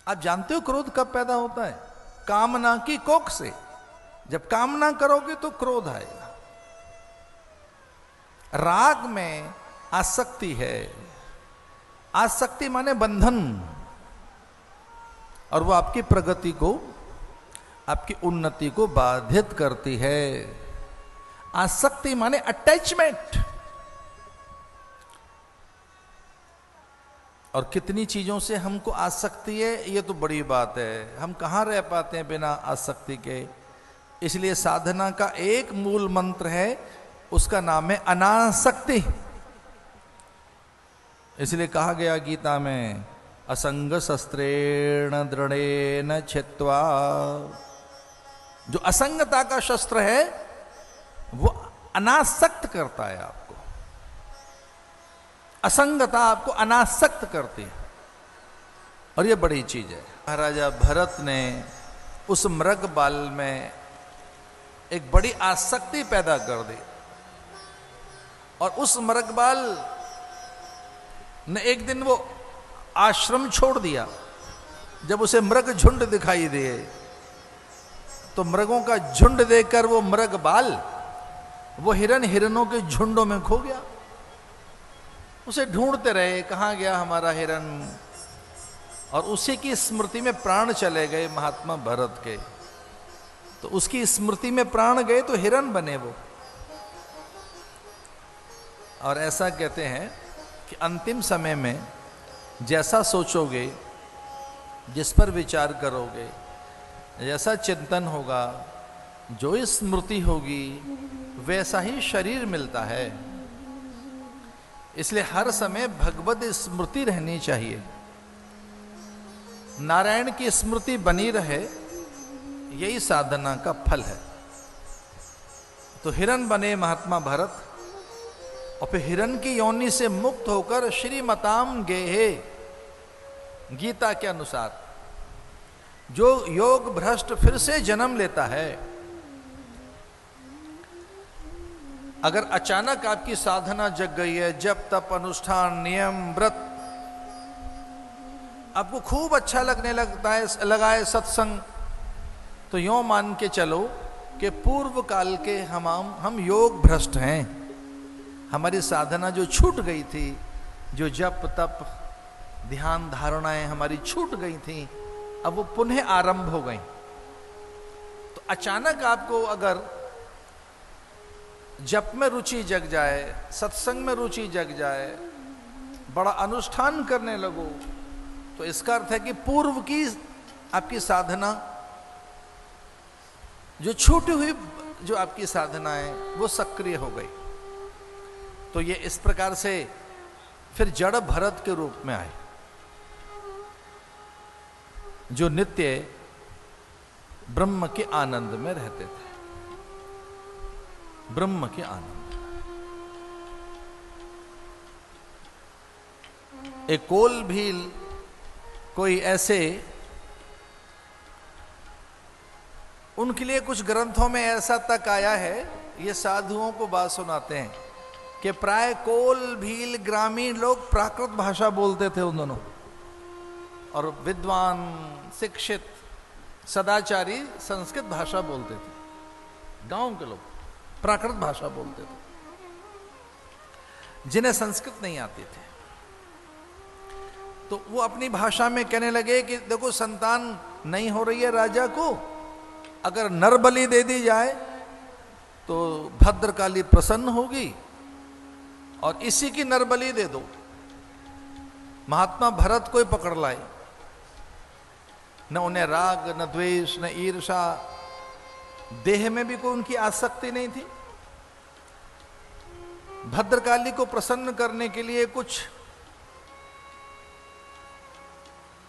आप जानते हो क्रोध कब पैदा होता है? कामना की कोख से। जब कामना करोगे तो क्रोध आएगा। राग में आसक्ति है। आसक्ति माने बंधन, और वो आपकी प्रगति को आपकी उन्नति को बाधित करती है। आसक्ति माने अटैचमेंट। और कितनी चीजों से हमको आसक्ति है, ये तो बड़ी बात है। हम कहाँ रह पाते हैं बिना आसक्ति के। इसलिए साधना का एक मूल मंत्र है, उसका नाम है अनासक्ति। इसलिए कहा गया गीता में, असंग शस्त्रेण दृढ़ेन छित्त्वा। जो असंगता का शस्त्र है वो अनासक्त करता है आपको। असंगता आपको अनासक्त करती है, और ये बड़ी चीज है। महाराजा भरत ने उस मृग बाल में एक बड़ी आसक्ति पैदा कर दी, और उस मृग बाल ने एक दिन वो आश्रम छोड़ दिया। जब उसे मृग झुंड दिखाई दिए तो मृगों का झुंड देखकर वो मृग बाल वो हिरणों के झुंडों में खो गया। उसे ढूंढते रहे, कहाँ गया हमारा हिरण। और उसी की स्मृति में प्राण चले गए महात्मा भरत के। तो उसकी स्मृति में प्राण गए तो हिरण बने वो। और ऐसा कहते हैं कि अंतिम समय में जैसा सोचोगे, जिस पर विचार करोगे, जैसा चिंतन होगा, जो स्मृति होगी, वैसा ही शरीर मिलता है। इसलिए हर समय भगवत स्मृति रहनी चाहिए, नारायण की स्मृति बनी रहे, यही साधना का फल है। तो हिरण बने महात्मा भरत, और फिर हिरण की योनि से मुक्त होकर श्रीमताम गेहे, गीता के अनुसार जो योग भ्रष्ट फिर से जन्म लेता है। अगर अचानक आपकी साधना जग गई है, जब तप अनुष्ठान नियम व्रत आपको खूब अच्छा लगने लगा है सत्संग, तो यों मान के चलो कि पूर्व काल के हम योग भ्रष्ट हैं। हमारी साधना जो छूट गई थी, जो जप तप ध्यान धारणाएं हमारी छूट गई थी, अब वो पुनः आरंभ हो गई। तो अचानक आपको अगर जप में रुचि जग जाए, सत्संग में रुचि जग जाए, बड़ा अनुष्ठान करने लगो, तो इसका अर्थ है कि पूर्व की आपकी साधना, जो छूटी हुई जो आपकी साधना है, वो सक्रिय हो गई। तो ये इस प्रकार से फिर जड़ भरत के रूप में आए, जो नित्य ब्रह्म के आनंद में रहते थे। ब्रह्म के आनंद। एक कोल भील कोई ऐसे, उनके लिए कुछ ग्रंथों में ऐसा तक आया है, ये साधुओं को बात सुनाते हैं कि प्राय कोल भील ग्रामीण लोग प्राकृत भाषा बोलते थे उन दोनों, और विद्वान शिक्षित सदाचारी संस्कृत भाषा बोलते थे। गांव के लोग प्राकृत भाषा बोलते थे, जिन्हें संस्कृत नहीं आती थे। तो वो अपनी भाषा में कहने लगे कि देखो, संतान नहीं हो रही है राजा को, अगर नर बलि दे दी जाए तो भद्रकाली प्रसन्न होगी, और इसी की नर बलि दे दो। महात्मा भरत को ही पकड़ लाए, न उन्हें राग, न द्वेष, न ईर्षा, देह में भी कोई उनकी आसक्ति नहीं थी। भद्रकाली को प्रसन्न करने के लिए कुछ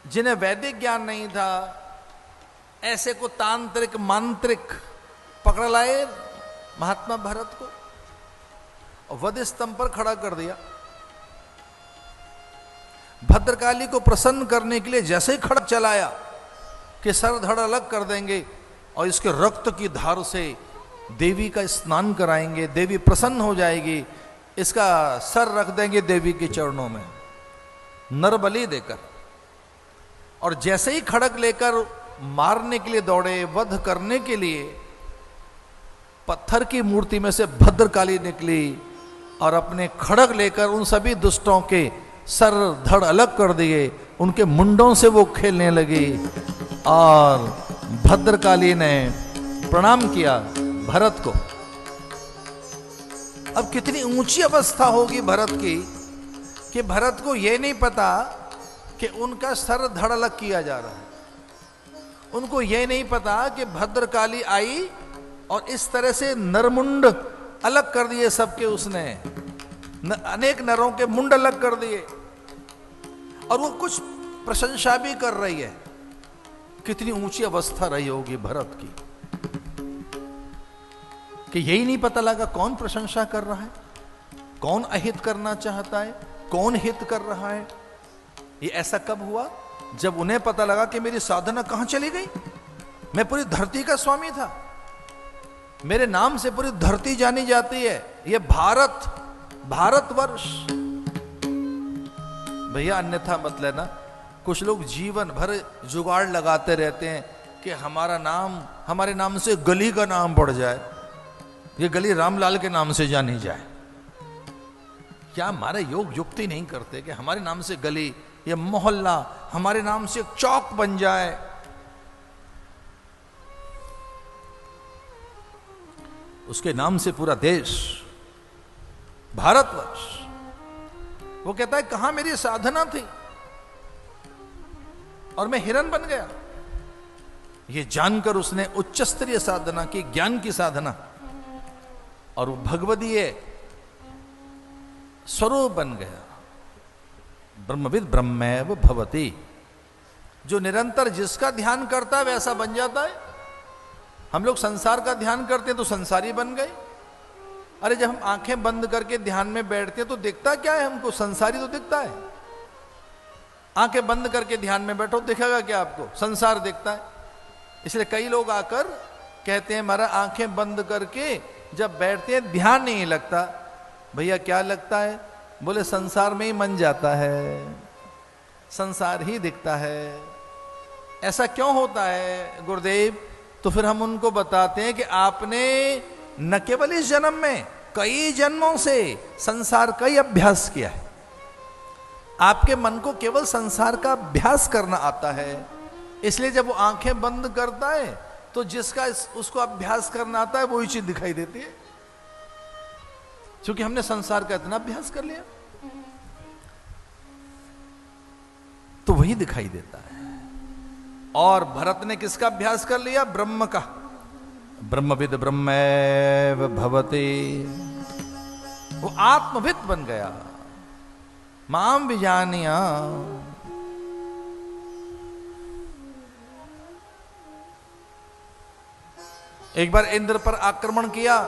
जिन्हें वैदिक ज्ञान नहीं था, ऐसे को तांत्रिक मांत्रिक पकड़ लाए महात्मा भरत को, और वध स्तंभ पर खड़ा कर दिया। भद्रकाली को प्रसन्न करने के लिए जैसे ही खड़क चलाया कि सर धड़ अलग कर देंगे और इसके रक्त की धार से देवी का स्नान कराएंगे, देवी प्रसन्न हो जाएगी, इसका सर रख देंगे देवी के चरणों में नरबलि देकर। और जैसे ही खड़क लेकर मारने के लिए दौड़े, वध करने के लिए, पत्थर की मूर्ति में से भद्रकाली निकली और अपने खड़ग लेकर उन सभी दुष्टों के सर धड़ अलग कर दिए, उनके मुंडों से वो खेलने लगी और भद्रकाली ने प्रणाम किया भरत को। अब कितनी ऊंची अवस्था होगी भरत की कि भरत को यह नहीं पता कि उनका सर धड़ अलग किया जा रहा है। उनको यह नहीं पता कि भद्रकाली आई और इस तरह से नरमुंड अलग कर दिए सबके, उसने अनेक नरों के मुंड अलग कर दिए और वो कुछ प्रशंसा भी कर रही है। कितनी ऊंची अवस्था रही होगी भरत की कि यही नहीं पता लगा कौन प्रशंसा कर रहा है, कौन अहित करना चाहता है, कौन हित कर रहा है। ये ऐसा कब हुआ? जब उन्हें पता लगा कि मेरी साधना कहां चली गई। मैं पूरी धरती का स्वामी था, मेरे नाम से पूरी धरती जानी जाती है। ये भारत, भारतवर्ष। भैया अन्यथा मत लेना। कुछ लोग जीवन भर जुगाड़ लगाते रहते हैं कि हमारा नाम, हमारे नाम से गली का नाम पड़ जाए, ये गली रामलाल के नाम से जानी जाए। क्या हमारे योग युक्ति नहीं करते कि हमारे नाम से गली, ये मोहल्ला, हमारे नाम से एक चौक बन जाए। उसके नाम से पूरा देश, भारतवर्ष। वो कहता है कहां मेरी साधना थी और मैं हिरन बन गया। ये जानकर उसने उच्च स्तरीय साधना की, ज्ञान की साधना, और वो भगवदीय स्वरूप बन गया। ब्रह्मविद ब्रह्मैव भवति। जो निरंतर जिसका ध्यान करता है वैसा बन जाता है। हम लोग संसार का ध्यान करते हैं तो संसारी बन गए। अरे जब हम आंखें बंद करके ध्यान में बैठते हैं तो दिखता क्या है हमको? संसारी तो दिखता है। आंखें बंद करके ध्यान में बैठो, दिखेगा क्या आपको? संसार दिखता है। इसलिए कई लोग आकर कहते हैं हमारा आंखें बंद करके जब बैठते हैं ध्यान नहीं लगता। भैया क्या लगता है? बोले संसार में ही मन जाता है, संसार ही दिखता है। ऐसा क्यों होता है गुरुदेव? तो फिर हम उनको बताते हैं कि आपने न केवल इस जन्म में, कई जन्मों से संसार का ही अभ्यास किया है। आपके मन को केवल संसार का अभ्यास करना आता है। इसलिए जब वो आंखें बंद करता है तो जिसका उसको अभ्यास करना आता है वही चीज दिखाई देती है, क्योंकि हमने संसार का इतना अभ्यास कर लिया तो वही दिखाई देता है। और भरत ने किसका अभ्यास कर लिया? ब्रह्म का। ब्रह्मविद ब्रह्मैव भवति। वो आत्मविद बन गया। माम विजानिया। एक बार इंद्र पर आक्रमण किया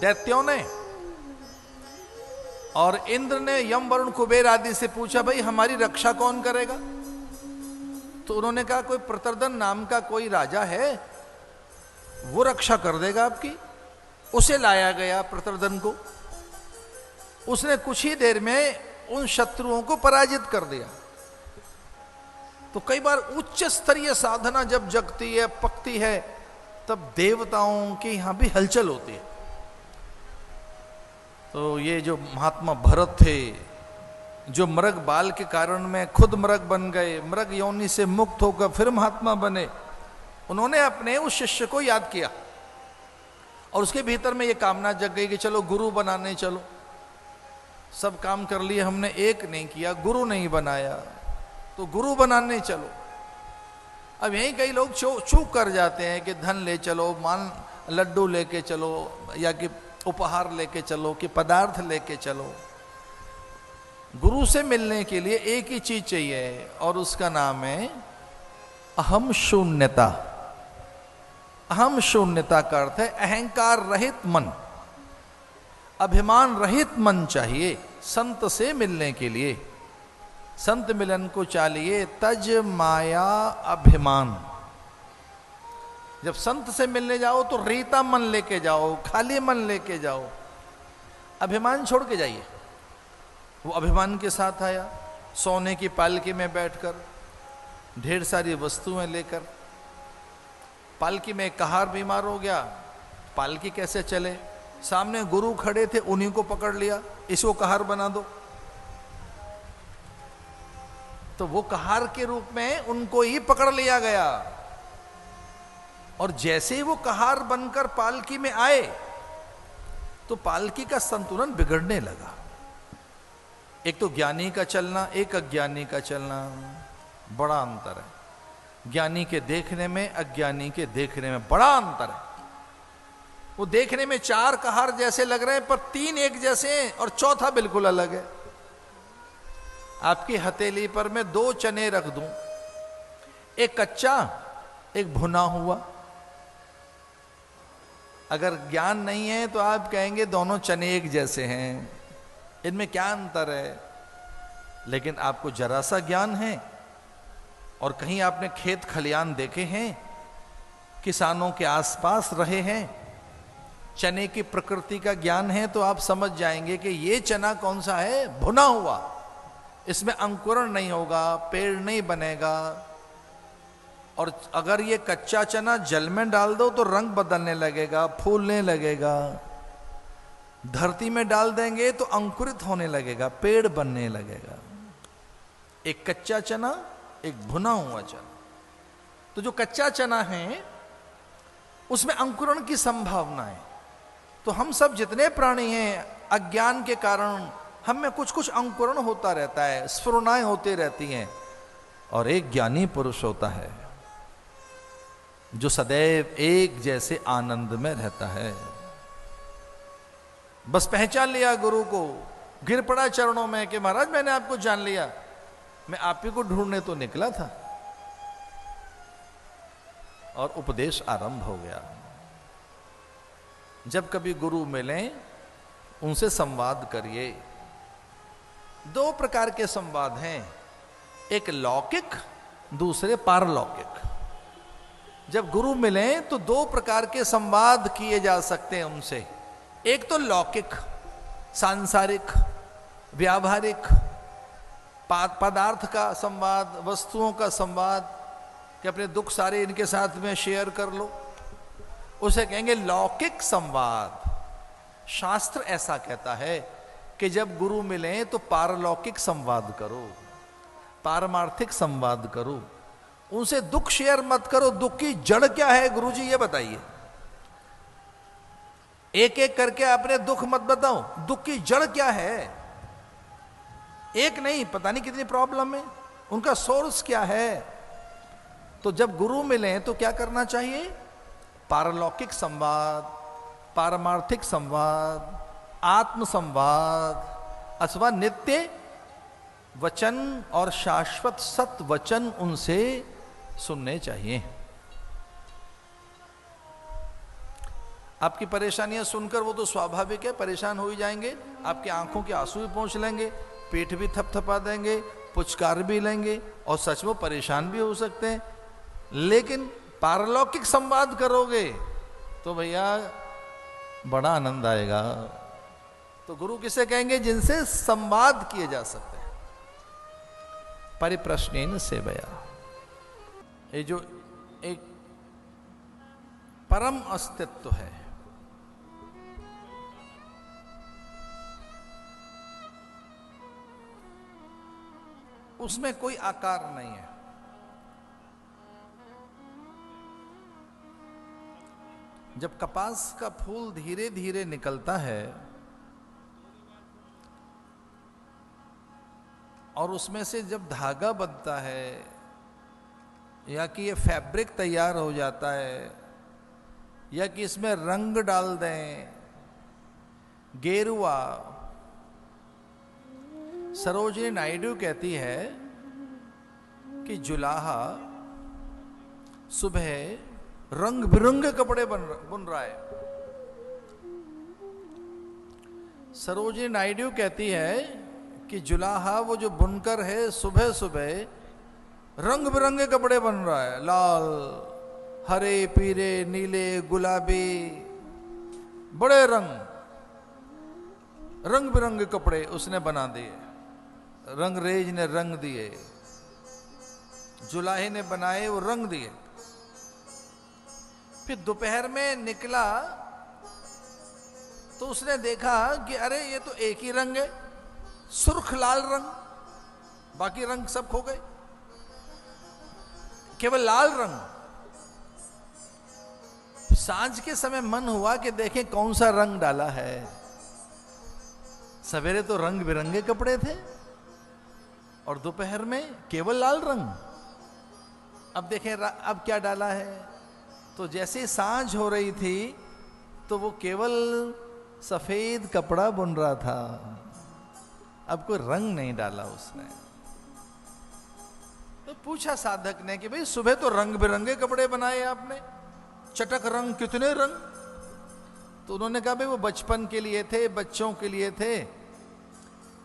दैत्यों ने, और इंद्र ने यम वरुण कुबेर आदि से पूछा भाई हमारी रक्षा कौन करेगा? तो उन्होंने कहा कोई प्रतर्दन नाम का कोई राजा है, वो रक्षा कर देगा आपकी। उसे लाया गया प्रतर्दन को। उसने कुछ ही देर में उन शत्रुओं को पराजित कर दिया। तो कई बार उच्च स्तरीय साधना जब जगती है, पकती है, तब देवताओं की यहां भी हलचल होती है। तो ये जो महात्मा भरत थे, जो मृग बाल के कारण में खुद मृग बन गए, मृग योनि से मुक्त होकर फिर महात्मा बने, उन्होंने अपने उस शिष्य को याद किया और उसके भीतर में ये कामना जग गई कि चलो गुरु बनाने चलो। सब काम कर लिए हमने, एक नहीं किया, गुरु नहीं बनाया, तो गुरु बनाने चलो। अब यहीं कई लोग चूक कर जाते हैं कि धन ले चलो, मान लड्डू लेके चलो, या कि उपहार लेके चलो, कि पदार्थ लेके चलो। गुरु से मिलने के लिए एक ही चीज चाहिए और उसका नाम है अहम शून्यता। अहम शून्यता का अर्थ है अहंकार रहित मन, अभिमान रहित मन चाहिए संत से मिलने के लिए। संत मिलन को चाहिए तज माया अभिमान। जब संत से मिलने जाओ तो रीता मन लेके जाओ, खाली मन लेके जाओ, अभिमान छोड़ के जाइए। वो अभिमान के साथ आया, सोने की पालकी में बैठकर, ढेर सारी वस्तुएं लेकर। पालकी में कहार बीमार हो गया, पालकी कैसे चले? सामने गुरु खड़े थे, उन्हीं को पकड़ लिया, इसको कहार बना दो। तो वो कहार के रूप में उनको ही पकड़ लिया गया। और जैसे ही वो कहार बनकर पालकी में आए तो पालकी का संतुलन बिगड़ने लगा। एक तो ज्ञानी का चलना, एक अज्ञानी का चलना, बड़ा अंतर है। ज्ञानी के देखने में, अज्ञानी के देखने में बड़ा अंतर है। वो देखने में 4 कहार जैसे लग रहे हैं, पर 3 एक जैसे हैं और चौथा बिल्कुल अलग है। आपकी हथेली पर मैं 2 चने रख दूं, एक कच्चा, एक भुना हुआ। अगर ज्ञान नहीं है तो आप कहेंगे दोनों चने एक जैसे हैं, इनमें क्या अंतर है। लेकिन आपको जरा सा ज्ञान है और कहीं आपने खेत खलियान देखे हैं, किसानों के आसपास रहे हैं, चने की प्रकृति का ज्ञान है, तो आप समझ जाएंगे कि ये चना कौन सा है, भुना हुआ, इसमें अंकुरण नहीं होगा, पेड़ नहीं बनेगा। और अगर ये कच्चा चना जल में डाल दो तो रंग बदलने लगेगा, फूलने लगेगा। धरती में डाल देंगे तो अंकुरित होने लगेगा, पेड़ बनने लगेगा। एक कच्चा चना, एक भुना हुआ चना। तो जो कच्चा चना है उसमें अंकुरण की संभावना है। तो हम सब जितने प्राणी हैं, अज्ञान के कारण हम में कुछ कुछ अंकुरण होता रहता है, स्फुरनाएं होती रहती हैं। और एक ज्ञानी पुरुष होता है जो सदैव एक जैसे आनंद में रहता है। बस पहचान लिया गुरु को, गिर पड़ा चरणों में कि महाराज मैंने आपको जान लिया, मैं आप ही को ढूंढने तो निकला था। और उपदेश आरंभ हो गया। जब कभी गुरु मिलें उनसे संवाद करिए। 2 प्रकार के संवाद हैं, एक लौकिक, दूसरे पारलौकिक। जब गुरु मिलें तो 2 प्रकार के संवाद किए जा सकते हैं उनसे। एक तो लौकिक, सांसारिक, व्यावहारिक, पदार्थ का संवाद, वस्तुओं का संवाद, कि अपने दुख सारे इनके साथ में शेयर कर लो, उसे कहेंगे लौकिक संवाद। शास्त्र ऐसा कहता है कि जब गुरु मिलें तो पारलौकिक संवाद करो, पारमार्थिक संवाद करो। उनसे दुख शेयर मत करो। दुख की जड़ क्या है गुरुजी ये बताइए। एक एक करके अपने दुख मत बताओ, दुख की जड़ क्या है। एक नहीं, पता नहीं कितनी प्रॉब्लम है, उनका सोर्स क्या है। तो जब गुरु मिले तो क्या करना चाहिए, पारलौकिक संवाद, पारमार्थिक संवाद, आत्म संवाद अथवा नित्य वचन और शाश्वत सत वचन उनसे सुनने चाहिए। आपकी परेशानियां सुनकर वो तो स्वाभाविक है, परेशान हो ही जाएंगे, आपकी आंखों के आंसू भी पहुंच लेंगे, पेट भी थपथपा देंगे, पुचकार भी लेंगे और सच में परेशान भी हो सकते हैं। लेकिन पारलौकिक संवाद करोगे तो भैया बड़ा आनंद आएगा। तो गुरु किसे कहेंगे, जिनसे संवाद किए जा सकते हैं। परिप्रश्नेन सेवया, ये जो एक परम अस्तित्व है, उसमें कोई आकार नहीं है। जब कपास का फूल धीरे धीरे निकलता है और उसमें से जब धागा बनता है या कि ये फैब्रिक तैयार हो जाता है या कि इसमें रंग डाल दें, गेरुआ। सरोजिनी नायडू कहती है कि जुलाहा सुबह रंग बिरंगे कपड़े बुन रहा है। सरोजिनी नायडू कहती है कि जुलाहा वो जो बुनकर है सुबह सुबह रंग बिरंगे कपड़े बन रहा है, लाल, हरे, पीले, नीले, गुलाबी, बड़े रंग बिरंगे कपड़े उसने बना दिए। रंगरेज ने रंग दिए, जुलाहे ने बनाए, वो रंग दिए। फिर दोपहर में निकला तो उसने देखा कि अरे ये तो एक ही रंग है, सुर्ख लाल रंग, बाकी रंग सब खो गए, केवल लाल रंग। सांझ के समय मन हुआ कि देखें कौन सा रंग डाला है। सवेरे तो रंग बिरंगे कपड़े थे और दोपहर में केवल लाल रंग। अब देखें अब क्या डाला है। तो जैसे सांझ हो रही थी तो वो केवल सफेद कपड़ा बुन रहा था, अब कोई रंग नहीं डाला उसने। तो पूछा साधक ने कि भाई सुबह तो रंग बिरंगे कपड़े बनाए आपने, चटक रंग, कितने रंग? तो उन्होंने कहा भाई वो बचपन के लिए थे, बच्चों के लिए थे,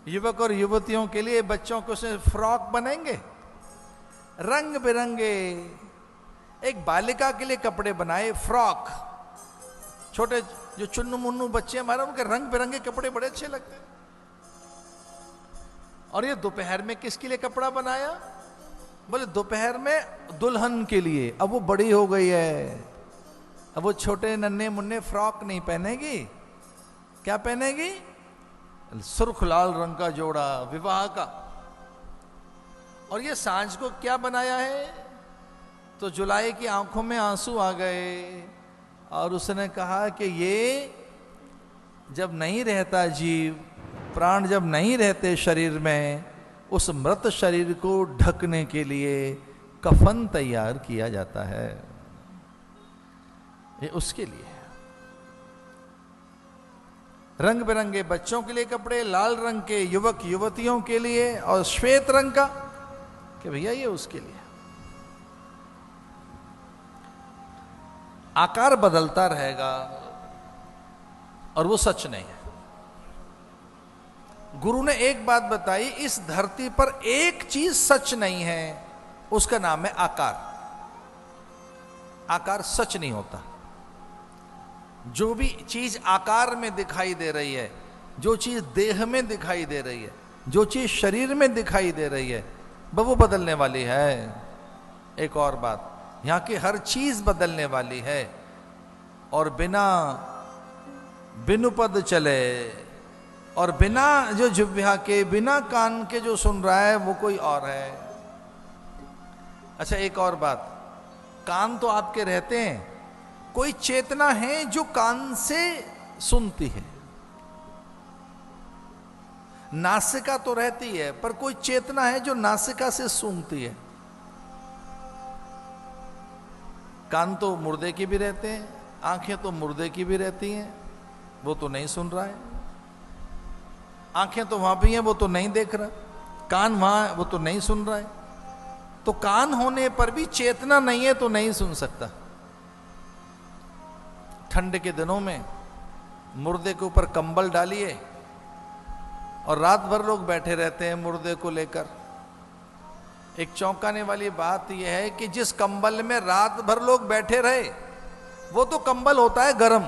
युवक और युवतियों के लिए, बच्चों को से फ्रॉक बनेंगे रंग बिरंगे। एक बालिका के लिए कपड़े बनाए फ्रॉक, छोटे जो चुन्नू मुन्नू बच्चे हमारे उनके रंग बिरंगे कपड़े बड़े अच्छे लगते हैं। और ये दोपहर में किसके लिए कपड़ा बनाया? बोले दोपहर में दुल्हन के लिए। अब वो बड़ी हो गई है, अब वो छोटे नन्हे मुन्ने फ्रॉक नहीं पहनेगी। क्या पहनेगी? सुर्ख लाल रंग का जोड़ा, विवाह का। और ये सांझ को क्या बनाया है? तो जुलाई की आंखों में आंसू आ गए और उसने कहा कि ये जब नहीं रहता जीव, प्राण जब नहीं रहते शरीर में, उस मृत शरीर को ढकने के लिए कफन तैयार किया जाता है, ये उसके लिए। रंग बिरंगे बच्चों के लिए कपड़े, लाल रंग के युवक युवतियों के लिए, और श्वेत रंग का कि भैया ये उसके लिए। आकार बदलता रहेगा और वो सच नहीं है। गुरु ने एक बात बताई, इस धरती पर एक चीज सच नहीं है, उसका नाम है आकार। आकार सच नहीं होता। जो भी चीज आकार में दिखाई दे रही है, जो चीज देह में दिखाई दे रही है, जो चीज शरीर में दिखाई दे रही है, वो बदलने वाली है। एक और बात, यहां की हर चीज बदलने वाली है। और बिनु पद चले, और बिना जो जिह्वा के, बिना कान के जो सुन रहा है वो कोई और है। अच्छा एक और बात, कान तो आपके रहते हैं, कोई चेतना है जो कान से सुनती है। नासिका तो रहती है पर कोई चेतना है जो नासिका से सूंघती है। कान तो मुर्दे की भी रहते हैं, आंखें तो मुर्दे की भी रहती हैं, वो तो नहीं सुन रहा है। आंखें तो वहां भी हैं, वो तो नहीं देख रहा। कान वहां, वो तो नहीं सुन रहा है। तो कान होने पर भी चेतना नहीं है तो नहीं सुन सकता। ठंड के दिनों में मुर्दे के ऊपर कंबल डालिए और रात भर लोग बैठे रहते हैं मुर्दे को लेकर। एक चौंकाने वाली बात यह है कि जिस कंबल में रात भर लोग बैठे रहे वो तो कंबल होता है गर्म,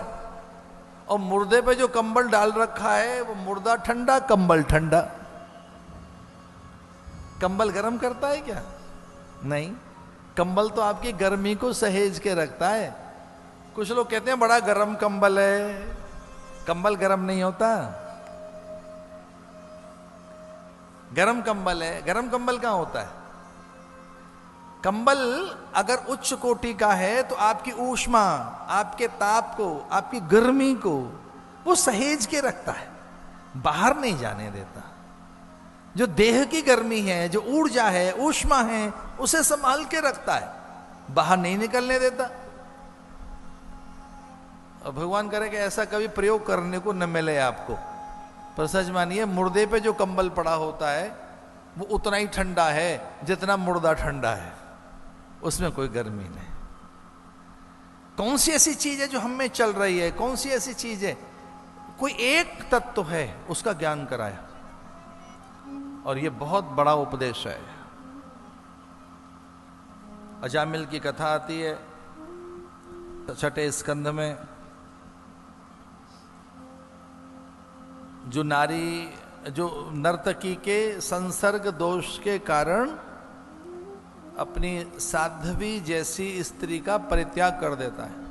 और मुर्दे पे जो कंबल डाल रखा है वो मुर्दा ठंडा, कंबल ठंडा। कंबल गर्म करता है क्या? नहीं, कंबल तो आपकी गर्मी को सहेज के रखता है। कुछ लोग कहते हैं बड़ा गर्म कंबल है, कंबल गर्म नहीं होता। गर्म कंबल है, गर्म कंबल कहां होता है? कंबल अगर उच्च कोटि का है तो आपकी ऊष्मा, आपके ताप को, आपकी गर्मी को वो सहेज के रखता है, बाहर नहीं जाने देता। जो देह की गर्मी है, जो ऊर्जा है, ऊष्मा है, उसे संभाल के रखता है, बाहर नहीं निकलने देता। और भगवान करे कि ऐसा कभी प्रयोग करने को न मिले आपको। पर सच मानिए, मुर्दे पे जो कंबल पड़ा होता है वो उतना ही ठंडा है जितना मुर्दा ठंडा है, उसमें कोई गर्मी नहीं। कौन सी ऐसी चीज है जो हम में चल रही है? कौन सी ऐसी चीज है? कोई एक तत्व है, उसका ज्ञान कराया, और ये बहुत बड़ा उपदेश है। अजामिल की कथा आती है 6ठे स्कंध में। जो नारी, जो नर्तकी के संसर्ग दोष के कारण अपनी साध्वी जैसी स्त्री का परित्याग कर देता है,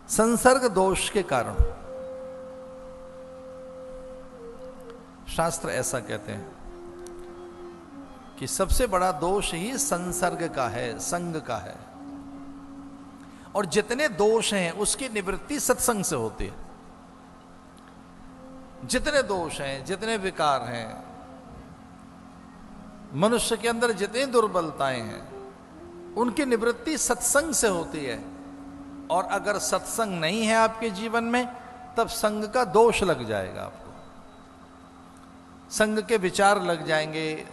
संसर्ग दोष के कारण। शास्त्र ऐसा कहते हैं कि सबसे बड़ा दोष ही संसर्ग का है, संग का है। और जितने दोष हैं उसकी निवृत्ति सत्संग से होती है। जितने दोष हैं, जितने विकार हैं, मनुष्य के अंदर जितनी दुर्बलताएं हैं, उनकी निवृत्ति सत्संग से होती है। और अगर सत्संग नहीं है आपके जीवन में, तब संग का दोष लग जाएगा आपको। संग के विचार लग जाएंगे,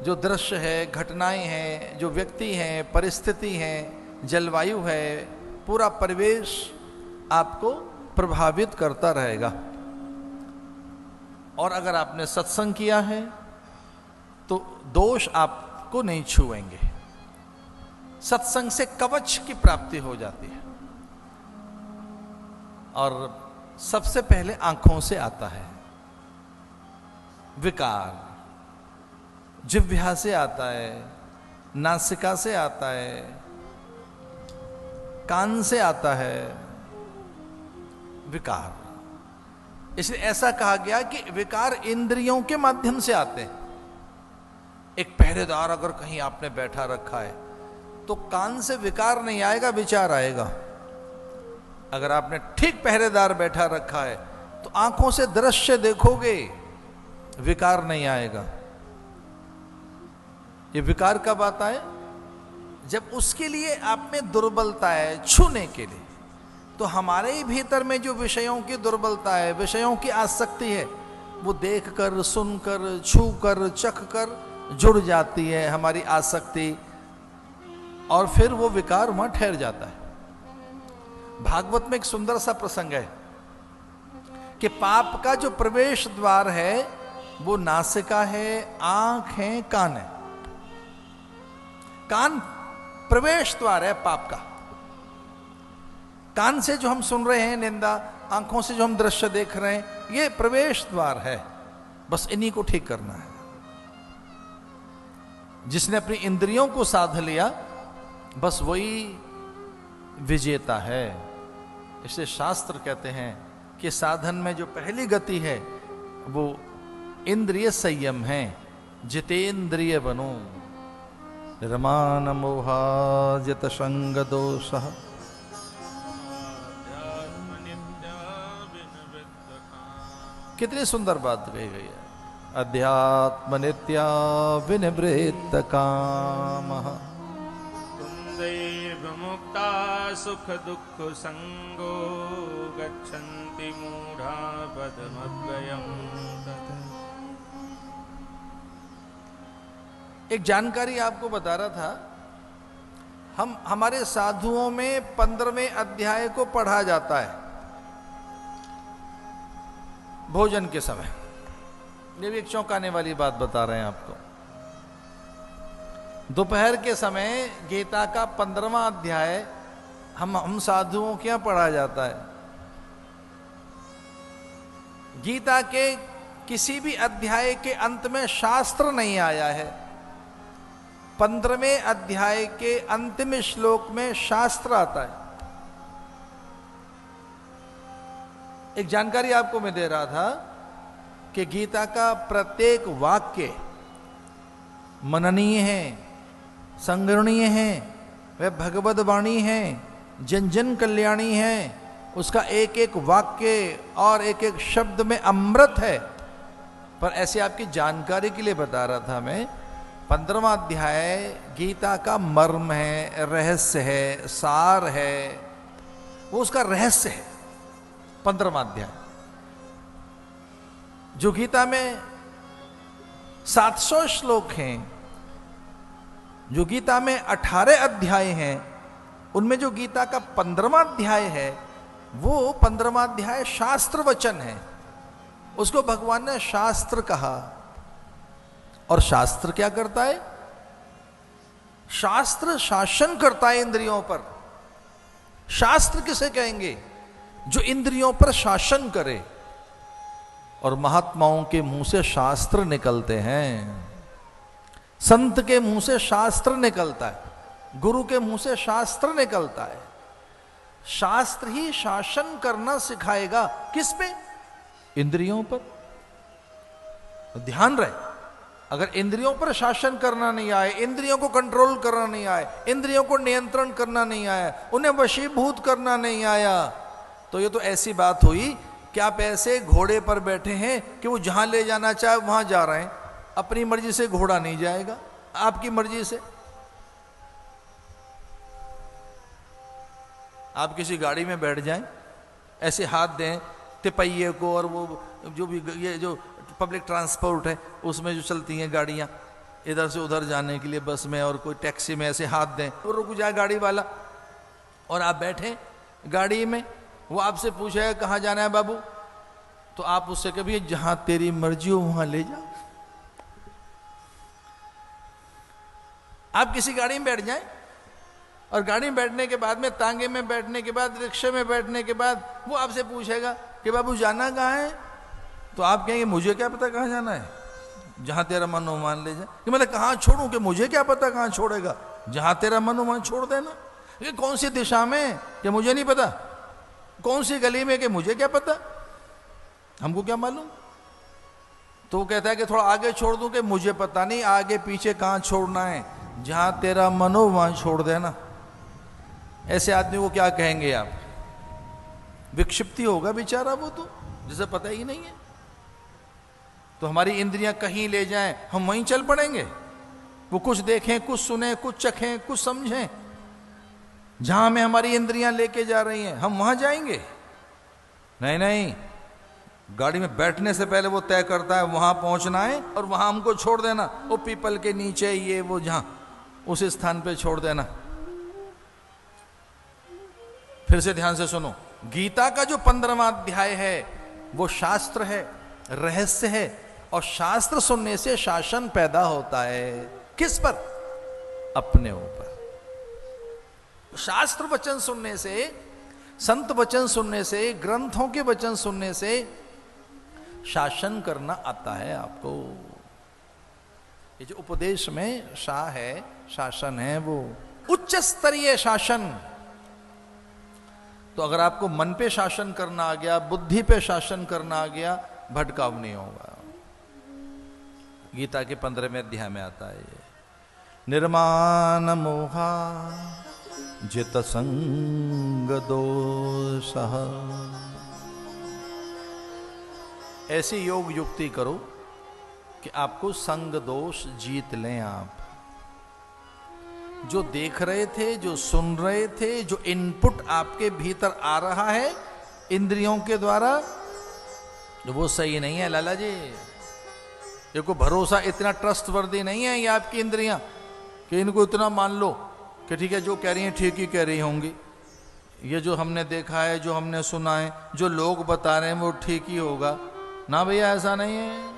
जो दृश्य है, घटनाएं हैं, जो व्यक्ति हैं, परिस्थिति हैं, जलवायु है, पूरा परिवेश आपको प्रभावित करता रहेगा। और अगर आपने सत्संग किया है तो दोष आपको नहीं छुएंगे। सत्संग से कवच की प्राप्ति हो जाती है। और सबसे पहले आंखों से आता है विकार, जिह्वा से आता है, नासिका से आता है, कान से आता है विकार। इसलिए ऐसा कहा गया कि विकार इंद्रियों के माध्यम से आते हैं। एक पहरेदार अगर कहीं आपने बैठा रखा है तो कान से विकार नहीं आएगा, विचार आएगा। अगर आपने ठीक पहरेदार बैठा रखा है तो आंखों से दृश्य देखोगे, विकार नहीं आएगा। ये विकार कब आता है? जब उसके लिए आप में दुर्बलता है छूने के लिए। तो हमारे ही भीतर में जो विषयों की दुर्बलता है, विषयों की आसक्ति है, वो देखकर, सुनकर, छूकर, चखकर जुड़ जाती है हमारी आसक्ति, और फिर वो विकार वहां ठहर जाता है। भागवत में एक सुंदर सा प्रसंग है कि पाप का जो प्रवेश द्वार है वो नासिका है, आंख है, कान है। कान प्रवेश द्वार है पाप का। कान से जो हम सुन रहे हैं निंदा, आंखों से जो हम दृश्य देख रहे हैं, ये प्रवेश द्वार है। बस इन्हीं को ठीक करना है। जिसने अपनी इंद्रियों को साध लिया, बस वही विजेता है। इसलिए शास्त्र कहते हैं कि साधन में जो पहली गति है वो इंद्रिय संयम है। जितेंद्रिय बनो, रमान मोहाजित संग दोष। कितनी सुंदर बात कही गई है। अध्यात्म नित्या विनिवृत्त काम, मुक्ता सुख दुख संगो गच्छन्ति मूढ़ा पदमव्ययम्। एक जानकारी आपको बता रहा था, हमारे साधुओं में 15वें अध्याय को पढ़ा जाता है भोजन के समय। ये भी एक चौंकाने वाली बात बता रहे हैं आपको। दोपहर के समय गीता का 15वां अध्याय हम साधुओं के यहां पढ़ा जाता है। गीता के किसी भी अध्याय के अंत में शास्त्र नहीं आया है। 15वें अध्याय के अंतिम श्लोक में शास्त्र आता है। एक जानकारी आपको मैं दे रहा था कि गीता का प्रत्येक वाक्य मननीय है, संग्रहणीय है, वह भगवद वाणी है, जन जन कल्याणी है। उसका एक एक वाक्य और एक एक शब्द में अमृत है। पर ऐसे आपकी जानकारी के लिए बता रहा था मैं, 15वां अध्याय गीता का मर्म है, रहस्य है, सार है, वो उसका रहस्य है। 15वां अध्याय जो गीता में 700 श्लोक हैं, जो गीता में 18 अध्याय हैं, उनमें जो गीता का 15वां अध्याय है, वो 15वां अध्याय शास्त्र वचन है। उसको भगवान ने शास्त्र कहा। और शास्त्र क्या करता है? शास्त्र शासन करता है इंद्रियों पर। शास्त्र किसे कहेंगे? जो इंद्रियों पर शासन करे। और महात्माओं के मुंह से शास्त्र निकलते हैं, संत के मुंह से शास्त्र निकलता है, गुरु के मुंह से शास्त्र निकलता है। शास्त्र ही शासन करना सिखाएगा। किस पे? इंद्रियों पर। ध्यान रहे, अगर इंद्रियों पर शासन करना नहीं आए, इंद्रियों को कंट्रोल करना नहीं आए, इंद्रियों को नियंत्रण करना नहीं आया, उन्हें वशीभूत करना नहीं आया, तो ये तो ऐसी बात हुई कि आप ऐसे घोड़े पर बैठे हैं कि वो जहां ले जाना चाहे वहां जा रहे हैं। अपनी मर्जी से घोड़ा नहीं जाएगा, आपकी मर्जी से। आप किसी गाड़ी में बैठ जाएं, ऐसे हाथ दें तिपहिए को, और वो जो भी ये जो पब्लिक ट्रांसपोर्ट है उसमें जो चलती हैं गाड़ियां इधर से उधर जाने के लिए, बस में और कोई टैक्सी में, ऐसे हाथ दें तो रुक जाए गाड़ी वाला, और आप बैठे गाड़ी में, वो आपसे पूछेगा कहाँ जाना है बाबू, तो आप उससे कभी जहां तेरी मर्जी हो वहां ले जा। आप किसी गाड़ी में बैठ जाएं, और गाड़ी में बैठने के बाद में, तांगे में बैठने के बाद, रिक्शे में बैठने के बाद वो आपसे पूछेगा कि बाबू जाना कहाँ है, तो आप कहेंगे मुझे क्या पता कहाँ जाना है, जहां तेरा मन हो वहां ले जाए। कि मतलब कहाँ छोड़ूं, कि मुझे क्या पता कहाँ छोड़ेगा, जहां तेरा मन हो वहां छोड़ देना। ये कौन सी दिशा में, कि मुझे नहीं पता, कौन सी गली में, कि मुझे क्या पता, हमको क्या मालूम। तो वो कहता है कि थोड़ा आगे छोड़ दूं, कि मुझे पता नहीं आगे पीछे कहाँ छोड़ना है, जहां तेरा मन हो वहां छोड़ देना। ऐसे आदमी को क्या कहेंगे आप, विक्षिप्ति होगा बेचारा वो, तो जिसे पता ही नहीं है। तो हमारी इंद्रियां कहीं ले जाएं, हम वहीं चल पड़ेंगे। वो कुछ देखें, कुछ सुने, कुछ चखें, कुछ समझें, जहां हमें हमारी इंद्रियां लेके जा रही हैं हम वहां जाएंगे। नहीं नहीं, गाड़ी में बैठने से पहले वो तय करता है वहां पहुंचना है, और वहां हमको छोड़ देना, वो पीपल के नीचे ये वो जहां, उस स्थान पे छोड़ देना। फिर से ध्यान से सुनो, गीता का जो 15वां अध्याय है वो शास्त्र है, रहस्य है, और शास्त्र सुनने से शासन पैदा होता है। किस पर? अपने ऊपर। शास्त्र वचन सुनने से, संत वचन सुनने से, ग्रंथों के वचन सुनने से शासन करना आता है आपको। ये जो उपदेश में शाह है, शासन है, वो उच्च स्तरीय शासन। तो अगर आपको मन पे शासन करना आ गया, बुद्धि पे शासन करना आ गया, भटकाव नहीं होगा। गीता के 15वें अध्याय में आता है ये, निर्माण मोहा जित संग दोषः। ऐसी योग युक्ति करो कि आपको संग दोष जीत लें। आप जो देख रहे थे, जो सुन रहे थे, जो इनपुट आपके भीतर आ रहा है इंद्रियों के द्वारा, वो सही नहीं है लाला जी। ये को भरोसा, इतना ट्रस्टवर्दी नहीं है ये आपकी इंद्रियां कि इनको इतना मान लो कि ठीक है जो कह रही हैं ठीक ही कह रही होंगी, ये जो हमने देखा है, जो हमने सुना है, जो लोग बता रहे हैं वो ठीक ही होगा। ना भैया, ऐसा नहीं है।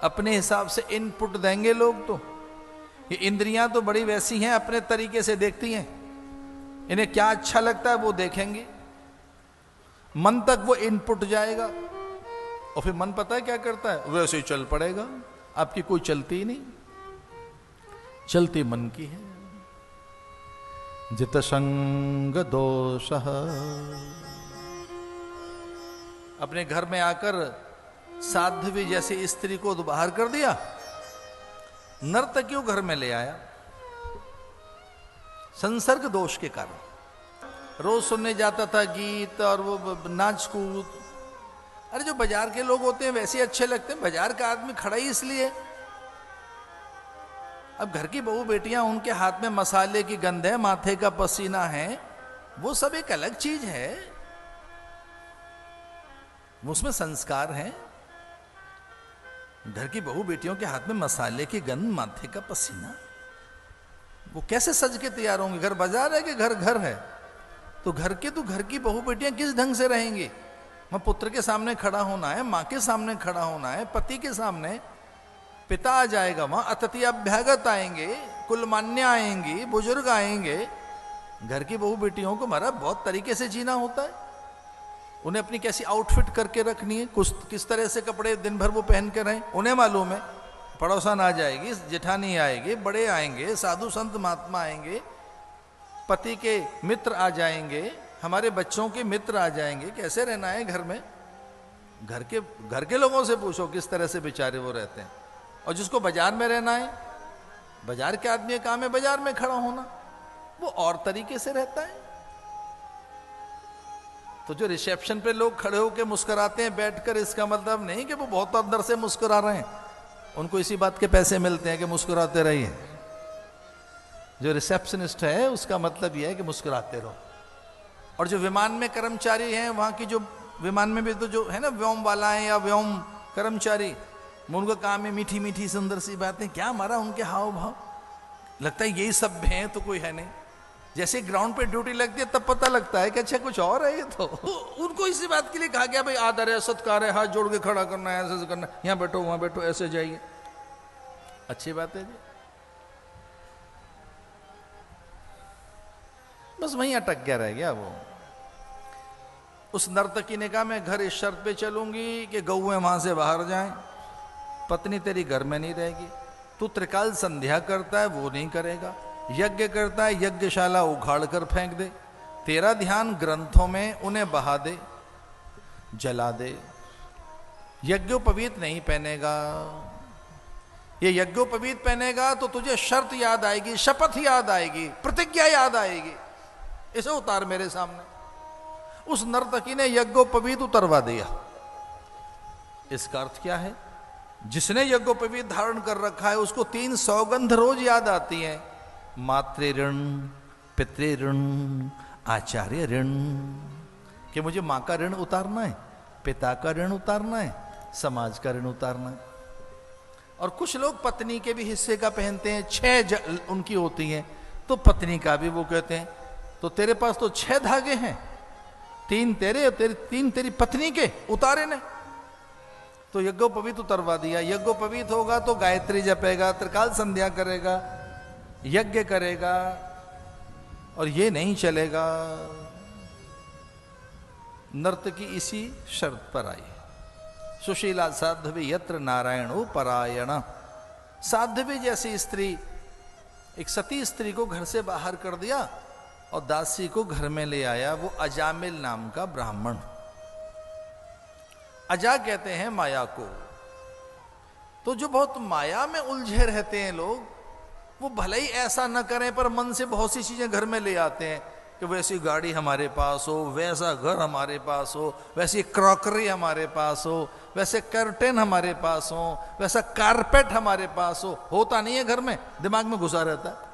अपने हिसाब से इनपुट देंगे लोग। तो ये इंद्रियां तो बड़ी वैसी हैं, अपने तरीके से देखती हैं, इन्हें क्या अच्छा लगता है वो देखेंगे। मन तक वो इनपुट जाएगा, और फिर मन पता है क्या करता है, वैसे ही चल पड़ेगा। आपकी कोई चलती ही नहीं, चलती मन की है। जित संग दोषः। अपने घर में आकर साध्वी जैसी स्त्री को तो बाहर कर दिया, नर्तकियों घर में ले आया, संसर्ग दोष के कारण। रोज सुनने जाता था गीत और वो नाच कूद। अरे जो बाजार के लोग होते हैं वैसे अच्छे लगते हैं, बाजार का आदमी खड़ा ही इसलिए। अब घर की बहू बेटियां, उनके हाथ में मसाले की गंध है, माथे का पसीना है, वो सब एक अलग चीज है, वो उसमें संस्कार है। घर की बहू बेटियों के हाथ में मसाले की गंध, माथे का पसीना, वो कैसे सज के तैयार होंगे? घर बाजार है कि घर घर है? तो घर की बहू बेटियां किस ढंग से रहेंगी? वहां पुत्र के सामने खड़ा होना है, मां के सामने खड़ा होना है, पति के सामने। पिता आ जाएगा वहां, अतिथि अभ्यागत आएंगे, कुलमान्य आएंगी, बुजुर्ग आएंगे। घर की बहू बेटियों को महाराज बहुत तरीके से जीना होता है। उन्हें अपनी कैसी आउटफिट करके रखनी है, किस तरह से कपड़े दिन भर वो पहन के रहें, उन्हें मालूम है। पड़ोसन आ जाएगी, जेठानी आएगी, बड़े आएंगे, साधु संत महात्मा आएंगे, पति के मित्र आ जाएंगे, हमारे बच्चों के मित्र आ जाएंगे। कैसे रहना है घर में? घर के लोगों से पूछो किस तरह से बेचारे वो रहते हैं। और जिसको बाजार में रहना है, बाजार के आदमी का काम है बाजार में खड़ा होना, वो और तरीके से रहता है। तो जो रिसेप्शन पे लोग खड़े होकर मुस्कुराते हैं बैठकर, इसका मतलब नहीं कि वो बहुत अंदर से मुस्कुरा रहे हैं, उनको इसी बात के पैसे मिलते हैं कि मुस्कुराते रहिए। जो रिसेप्शनिस्ट है उसका मतलब यह है कि मुस्कुराते रहो। और जो विमान में कर्मचारी हैं, वहां की जो विमान में भी तो जो है ना व्योम वाला है या व्योम कर्मचारी, उनका काम है मीठी मीठी सुंदर सी बातें, क्या हमारा उनके हाव भाव, लगता है यही सब हैं तो कोई है नहीं। जैसे ग्राउंड पे ड्यूटी लगती है तब पता लगता है कि अच्छा कुछ और है ये तो उनको इसी बात के लिए कहा गया भाई आदर है, सत्कार है, हाथ जोड़ के खड़ा करना है, ऐसे करना, यहाँ बैठो वहां बैठो, ऐसे जाइए। अच्छी बात है जी, बस वहीं अटक गया रह गया वो। उस नर्तकी ने कहा मैं घर इस शर्त पे चलूंगी कि गौएं वहां से बाहर जाएं, पत्नी तेरी घर में नहीं रहेगी, तू त्रिकाल संध्या करता है वो नहीं करेगा, यज्ञ करता है यज्ञशाला उखाड़ कर फेंक दे, तेरा ध्यान ग्रंथों में उन्हें बहा दे, जला दे, यज्ञोपवीत नहीं पहनेगा। ये यज्ञोपवीत पहनेगा तो तुझे शर्त याद आएगी, शपथ याद आएगी, प्रतिज्ञा याद आएगी, इसे उतार मेरे सामने। उस नर्तकी ने यज्ञोपवीत उतरवा दिया। इसका अर्थ क्या है? जिसने यज्ञोपवीत धारण कर रखा है उसको 3 सौगंध रोज याद आती हैं, मातृ ऋण, पितृ ऋण, आचार्य ऋण, कि मुझे माँ का ऋण उतारना है, पिता का ऋण उतारना है, समाज का ऋण उतारना है। और कुछ लोग पत्नी के भी हिस्से का पहनते हैं, 6 उनकी होती हैं, तो पत्नी का भी वो कहते हैं तो तेरे पास तो 6 धागे हैं, 3 तेरे, 3 तेरी पत्नी के, उतारे ने। तो यज्ञोपवीत उतरवा दिया। यज्ञोपवीत होगा तो गायत्री जपेगा, त्रिकाल संध्या करेगा, यज्ञ करेगा, और ये नहीं चलेगा। नर्तकी इसी शर्त पर आई। सुशीला साध्वी यत्र नारायणो परायण। साध्वी जैसी स्त्री, एक सती स्त्री को घर से बाहर कर दिया और दासी को घर में ले आया, वो अजामिल नाम का ब्राह्मण। अजा कहते हैं माया को। तो जो बहुत माया में उलझे रहते हैं लोग, वो भले ही ऐसा न करें पर मन से बहुत सी चीजें घर में ले आते हैं कि वैसी गाड़ी हमारे पास हो, वैसा घर हमारे पास हो, वैसी क्रॉकरी हमारे पास हो, वैसे कर्टेन हमारे पास हो, वैसा कारपेट हमारे पास हो। होता नहीं है घर में, दिमाग में घुसा रहता है।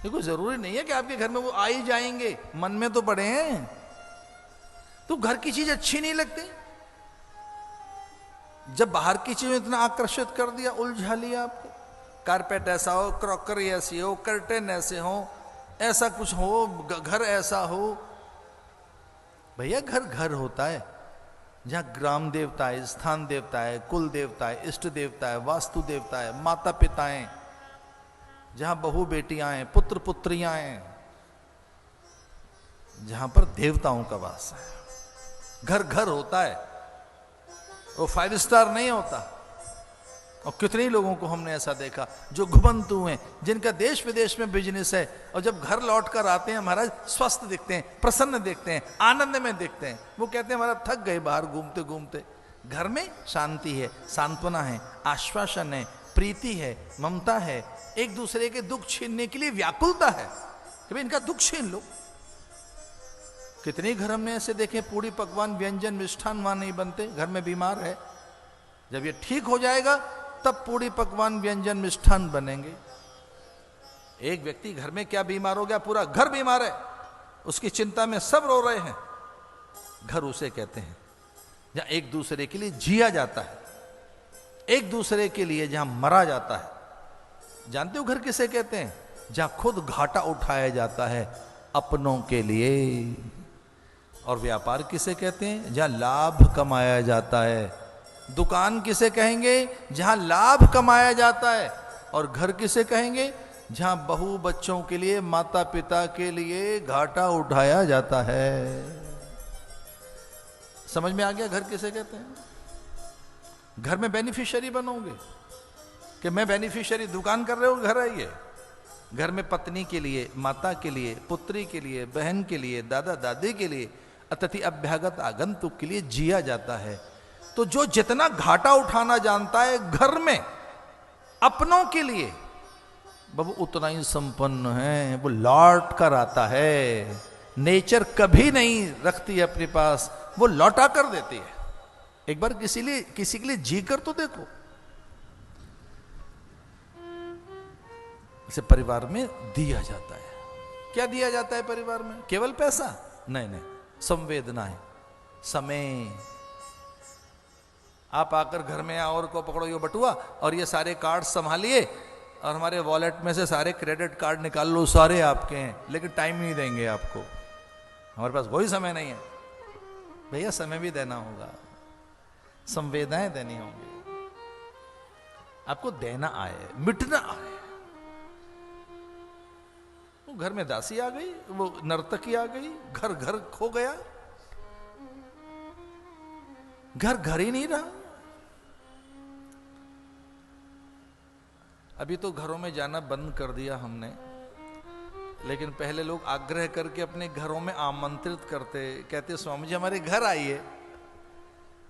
देखो जरूरी नहीं है कि आपके घर में वो आ ही जाएंगे, मन में तो पड़े हैं। तो घर की चीज अच्छी नहीं लगती, जब बाहर की चीज इतना आकर्षित कर दिया, उलझा लिया आपको। कारपेट ऐसा हो, क्रॉकरी ऐसी हो, कर्टेन ऐसे हो, ऐसा कुछ हो, घर ऐसा हो। भैया घर घर होता है जहां ग्राम देवता है, स्थान देवता है, कुल देवता है, इष्ट देवता है, वास्तु देवता है, माता पिता हैं, जहां बहू बेटियां हैं, पुत्र पुत्रियां हैं, जहां पर देवताओं का वास है। घर घर होता है, वो 5 स्टार नहीं होता। और कितने लोगों को हमने ऐसा देखा जो घुमंतु हैं, जिनका देश विदेश में बिजनेस है, और जब घर लौट कर आते हैं महाराज स्वस्थ दिखते हैं, प्रसन्न दिखते हैं, आनंद में दिखते हैं। वो कहते हैं हमारा थक गए बाहर घूमते घूमते। घर में शांति है, सांत्वना है, आश्वासन है, प्रीति है, ममता है, एक दूसरे के दुख छीनने के लिए व्याकुलता है कि भाई इनका दुख छीन लो। कितने घर हमने ऐसे देखे, पूरी पकवान व्यंजन मिष्ठान वहां नहीं बनते, घर में बीमार है, जब ये ठीक हो जाएगा तब पूरी पकवान व्यंजन मिष्ठान बनेंगे। एक व्यक्ति घर में क्या बीमार हो गया, पूरा घर बीमार है, उसकी चिंता में सब रो रहे हैं। घर उसे कहते हैं जहां एक दूसरे के लिए जिया जाता है, एक दूसरे के लिए जहां मरा जाता है। जानते हो घर किसे कहते हैं? जहां खुद घाटा उठाया जाता है अपनों के लिए। और व्यापार किसे कहते हैं? जहां लाभ कमाया जाता है। दुकान किसे कहेंगे? जहां लाभ कमाया जाता है। और घर किसे कहेंगे? जहां बहू बच्चों के लिए, माता पिता के लिए घाटा उठाया जाता है। समझ में आ गया घर किसे कहते हैं? घर में बेनिफिशियरी बनोगे कि मैं बेनिफिशियरी, दुकान कर रहे हो, घर आइए। घर में पत्नी के लिए, माता के लिए, पुत्री के लिए, बहन के लिए, दादा दादी के लिए, अतिथि अभ्यागत आगंतुक के लिए जिया जाता है। तो जो जितना घाटा उठाना जानता है घर में अपनों के लिए, बाबू उतना ही संपन्न है। वो लौट कर आता है। नेचर कभी नहीं रखती है अपने पास, वो लौटा कर देती है। एक बार किसी के लिए जी कर तो देखो। इसे परिवार में दिया जाता है। क्या दिया जाता है परिवार में? केवल पैसा? नहीं नहीं, संवेदनाएं, समय। आप आकर घर में और को पकड़ो ये बटुआ और ये सारे कार्ड संभालिए और हमारे वॉलेट में से सारे क्रेडिट कार्ड निकाल लो, सारे आपके हैं, लेकिन टाइम नहीं देंगे आपको, हमारे पास कोई समय नहीं है। भैया समय भी देना होगा, संवेदनाएं देनी होंगी। आपको देना आए, मिटना आए। वो घर में दासी आ गई, वो नर्तकी आ गई, घर घर खो गया, घर घर ही नहीं रहा। अभी तो घरों में जाना बंद कर दिया हमने, लेकिन पहले लोग आग्रह करके अपने घरों में आमंत्रित करते, कहते स्वामी जी हमारे घर आइए।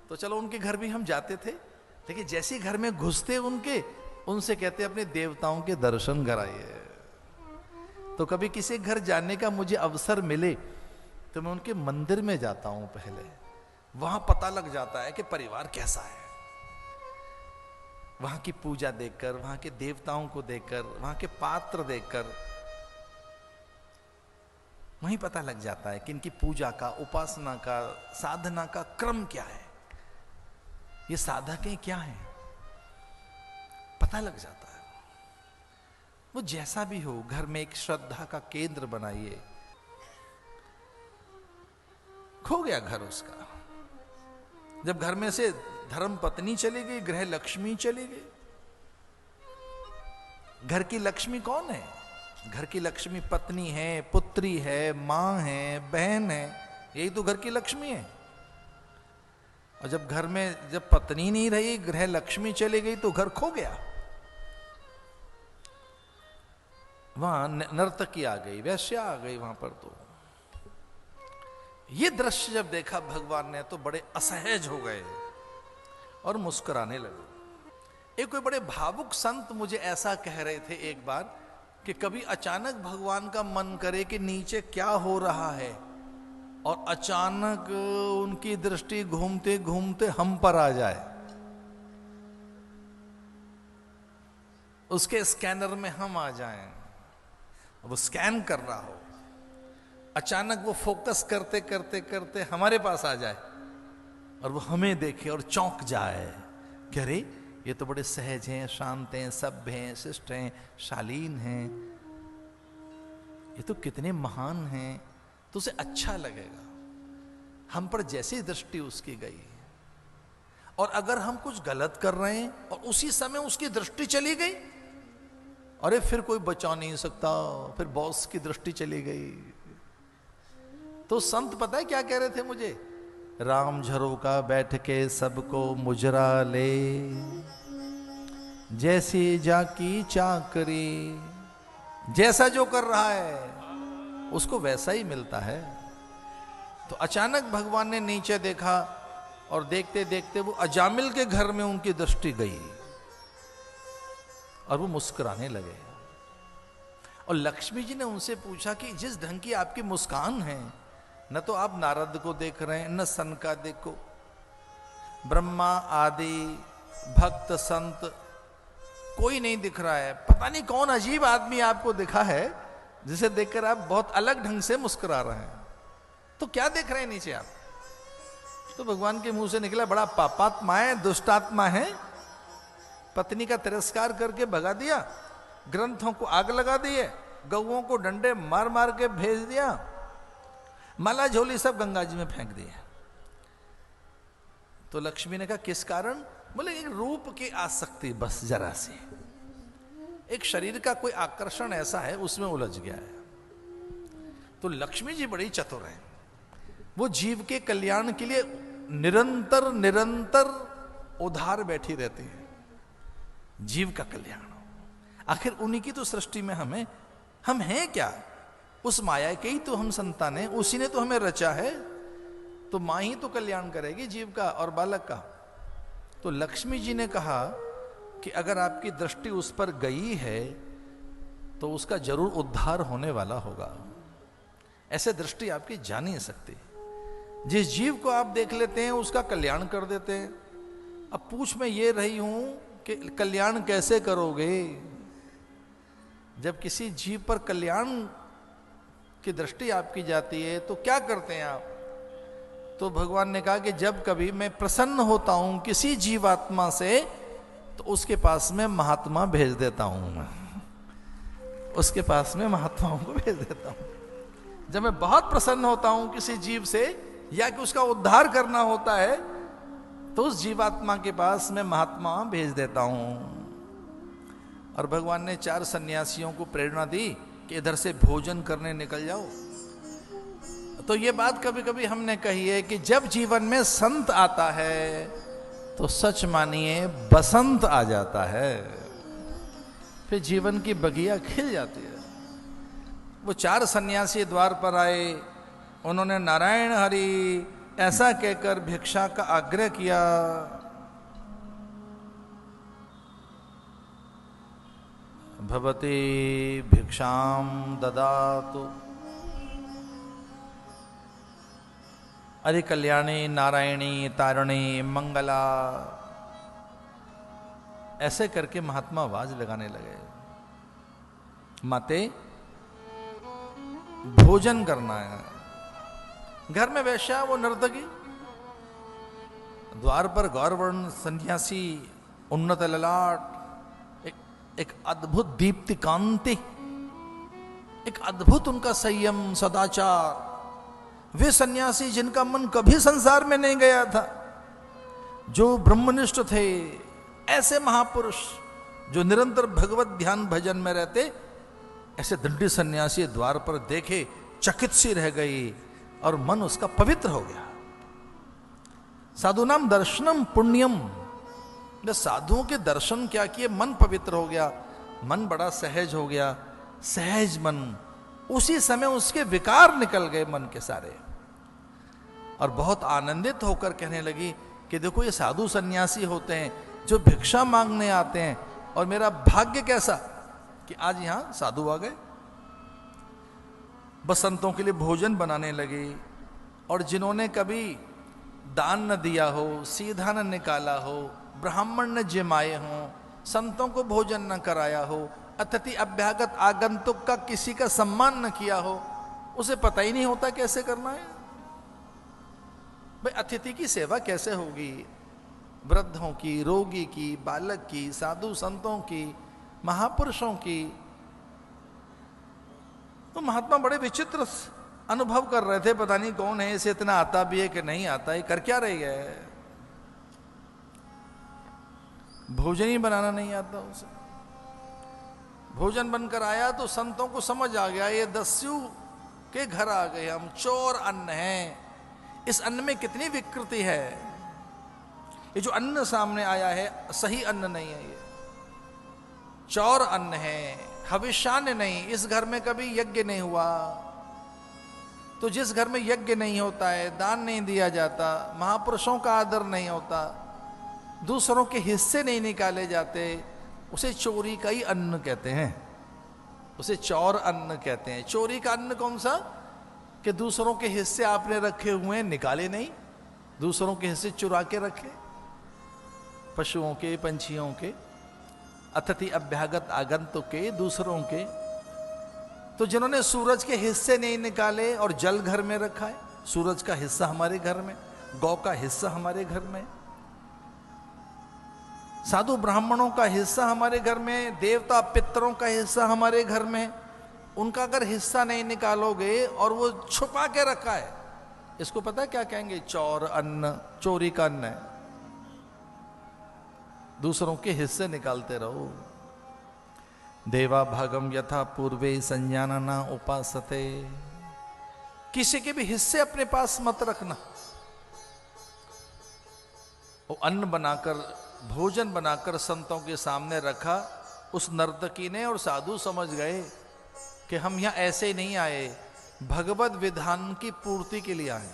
तो चलो उनके घर भी हम जाते थे, लेकिन जैसे घर में घुसते उनसे कहते अपने देवताओं के दर्शन कराइए। तो कभी किसी घर जाने का मुझे अवसर मिले तो मैं उनके मंदिर में जाता हूं पहले, वहां पता लग जाता है कि परिवार कैसा है। वहां की पूजा देखकर, वहां के देवताओं को देखकर, वहां के पात्र देखकर वहीं पता लग जाता है कि इनकी पूजा का, उपासना का, साधना का क्रम क्या है, ये साधकें क्या हैं, पता लग जाता है। वो जैसा भी हो, घर में एक श्रद्धा का केंद्र बनाइए। खो गया घर उसका, जब घर में से धर्म पत्नी चली गई, गृह लक्ष्मी चली गई। घर की लक्ष्मी कौन है? घर की लक्ष्मी पत्नी है, पुत्री है, मां है, बहन है, यही तो घर की लक्ष्मी है। और जब घर में जब पत्नी नहीं रही, गृह लक्ष्मी चली गई, तो घर खो गया। वहां नर्तकी आ गई, वैश्या आ गई वहां पर। तो ये दृश्य जब देखा भगवान ने तो बड़े असहज हो गए और मुस्कुराने लगे। एक कोई बड़े भावुक संत मुझे ऐसा कह रहे थे एक बार कि कभी अचानक भगवान का मन करे कि नीचे क्या हो रहा है, और अचानक उनकी दृष्टि घूमते घूमते हम पर आ जाए, उसके स्कैनर में हम आ जाएं, वो स्कैन कर रहा हो, अचानक वो फोकस करते करते करते हमारे पास आ जाए और वो हमें देखे और चौंक जाए कि अरे ये तो बड़े सहज हैं, शांत हैं, सभ्य हैं, शिष्ट हैं, शालीन हैं, ये तो कितने महान हैं। तो उसे अच्छा लगेगा। हम पर जैसी दृष्टि उसकी गई, और अगर हम कुछ गलत कर रहे हैं और उसी समय उसकी दृष्टि चली गई, अरे फिर कोई बचा नहीं सकता, फिर बॉस की दृष्टि चली गई। तो संत पता है क्या कह रहे थे मुझे? राम झरोका बैठ के सबको मुजरा ले, जैसी जाकी चाकरी। जैसा जो कर रहा है उसको वैसा ही मिलता है। तो अचानक भगवान ने नीचे देखा और देखते देखते वो अजामिल के घर में उनकी दृष्टि गई और वो मुस्कुराने लगे। और लक्ष्मी जी ने उनसे पूछा कि जिस ढंग की आपकी मुस्कान है, न तो आप नारद को देख रहे हैं, न सनकादिक को, ब्रह्मा आदि भक्त संत कोई नहीं दिख रहा है। पता नहीं कौन अजीब आदमी आपको दिखा है जिसे देखकर आप बहुत अलग ढंग से मुस्कुरा रहे हैं। तो क्या देख रहे हैं नीचे आप? तो भगवान के मुंह से निकला, बड़ा पापात्मा है, दुष्टात्मा है, पत्नी का तिरस्कार करके भगा दिया, ग्रंथों को आग लगा दिए, गौओं को डंडे मार मार के भेज दिया, माला झोली सब गंगा जी में फेंक दिए। तो लक्ष्मी ने कहा किस कारण? बोले एक रूप की आसक्ति, बस जरा सी, एक शरीर का कोई आकर्षण ऐसा है, उसमें उलझ गया है। तो लक्ष्मी जी बड़ी चतुर हैं, वो जीव के कल्याण के लिए निरंतर निरंतर उधार बैठी रहती है, जीव का कल्याण। आखिर उन्हीं की तो सृष्टि में हम हैं क्या? उस माया के ही तो हम संतान हैं, उसी ने तो हमें रचा है। तो मां ही तो कल्याण करेगी जीव का और बालक का। तो लक्ष्मी जी ने कहा कि अगर आपकी दृष्टि उस पर गई है तो उसका जरूर उद्धार होने वाला होगा। ऐसे दृष्टि आपकी जा नहीं सकती। जिस जीव को आप देख लेते हैं उसका कल्याण कर देते हैं। अब पूछ मैं ये रही हूं कि कल्याण कैसे करोगे? जब किसी जीव पर कल्याण की दृष्टि आपकी जाती है तो क्या करते हैं आप? तो भगवान ने कहा कि जब कभी मैं प्रसन्न होता हूं किसी जीवात्मा से तो उसके पास में महात्मा भेज देता हूं, उसके पास में महात्माओं को भेज देता हूं। जब मैं बहुत प्रसन्न होता हूं किसी जीव से या कि उसका उद्धार करना होता है तो उस जीवात्मा के पास में महात्मा भेज देता हूं। और भगवान ने 4 सन्यासियों को प्रेरणा दी कि इधर से भोजन करने निकल जाओ। तो ये बात कभी कभी हमने कही है कि जब जीवन में संत आता है तो सच मानिए बसंत आ जाता है, फिर जीवन की बगिया खिल जाती है। वो 4 सन्यासी द्वार पर आए, उन्होंने नारायण हरि ऐसा कहकर भिक्षा का आग्रह किया। भवती भिक्षाम ददातु अरे कल्याणी नारायणी तारिणी मंगला, ऐसे करके महात्मा आवाज लगाने लगे, माते भोजन करना है। घर में वैश्या वो नर्तकी, द्वार पर गौरवर्ण सन्यासी, उन्नत ललाट, एक अद्भुत दीप्ति कांति, एक अद्भुत उनका संयम सदाचार। वे सन्यासी जिनका मन कभी संसार में नहीं गया था, जो ब्रह्मनिष्ठ थे, ऐसे महापुरुष जो निरंतर भगवत ध्यान भजन में रहते, ऐसे दंडी सन्यासी द्वार पर देखे चकित सी रह गई और मन उसका पवित्र हो गया। साधु नाम दर्शनम पुण्यम, साधुओं के दर्शन क्या किए, मन पवित्र हो गया, मन बड़ा सहज हो गया, सहज मन। उसी समय उसके विकार निकल गए मन के सारे, और बहुत आनंदित होकर कहने लगी कि देखो ये साधु सन्यासी होते हैं जो भिक्षा मांगने आते हैं, और मेरा भाग्य कैसा कि आज यहां साधु आ गए। बसंतों के लिए भोजन बनाने लगे, और जिन्होंने कभी दान न दिया हो, सीधा न निकाला हो, ब्राह्मण न जिमाए हों, संतों को भोजन न कराया हो, अतिथि अभ्यागत आगंतुक का किसी का सम्मान न किया हो, उसे पता ही नहीं होता कैसे करना है। भाई अतिथि की सेवा कैसे होगी? वृद्धों की, रोगी की, बालक की, साधु संतों की, महापुरुषों की। तो महात्मा बड़े विचित्र अनुभव कर रहे थे, पता नहीं कौन है, इसे इतना आता भी है कि नहीं आता, ये कर क्या रही है? भोजन ही बनाना नहीं आता उसे। भोजन बनकर आया तो संतों को समझ आ गया ये दस्यु के घर आ गए हम, चोर अन्न है, इस अन्न में कितनी विकृति है। ये जो अन्न सामने आया है सही अन्न नहीं है, ये चौर अन्न है, हविष्यान्न नहीं। इस घर में कभी यज्ञ नहीं हुआ, तो जिस घर में यज्ञ नहीं होता है, दान नहीं दिया जाता, महापुरुषों का आदर नहीं होता, दूसरों के हिस्से नहीं निकाले जाते, उसे चोरी का ही अन्न कहते हैं, उसे चौर अन्न कहते हैं। चोरी का अन्न कौन सा? कि दूसरों के हिस्से आपने रखे हुए हैं, निकाले नहीं, दूसरों के हिस्से चुरा के रखे, पशुओं के, पंछियों के, अतिथि अभ्यागत आगंतुक के, दूसरों के। तो जिन्होंने सूरज के हिस्से नहीं निकाले और जल घर में रखा है, सूरज का हिस्सा हमारे घर में, गौ का हिस्सा हमारे घर में, साधु ब्राह्मणों का हिस्सा हमारे घर में, देवता पितरों का हिस्सा हमारे घर में, उनका अगर हिस्सा नहीं निकालोगे और वो छुपा के रखा है, इसको पता है क्या कहेंगे? चौर अन्न, चोरी का अन्न है। दूसरों के हिस्से निकालते रहो। देवा भागम यथा पूर्वे संजानना उपासते, किसी के भी हिस्से अपने पास मत रखना। वो अन्न बनाकर, भोजन बनाकर संतों के सामने रखा, उस नर्तकी ने और साधु समझ गए कि हम यहां ऐसे ही नहीं आए, भगवत विधान की पूर्ति के लिए आए।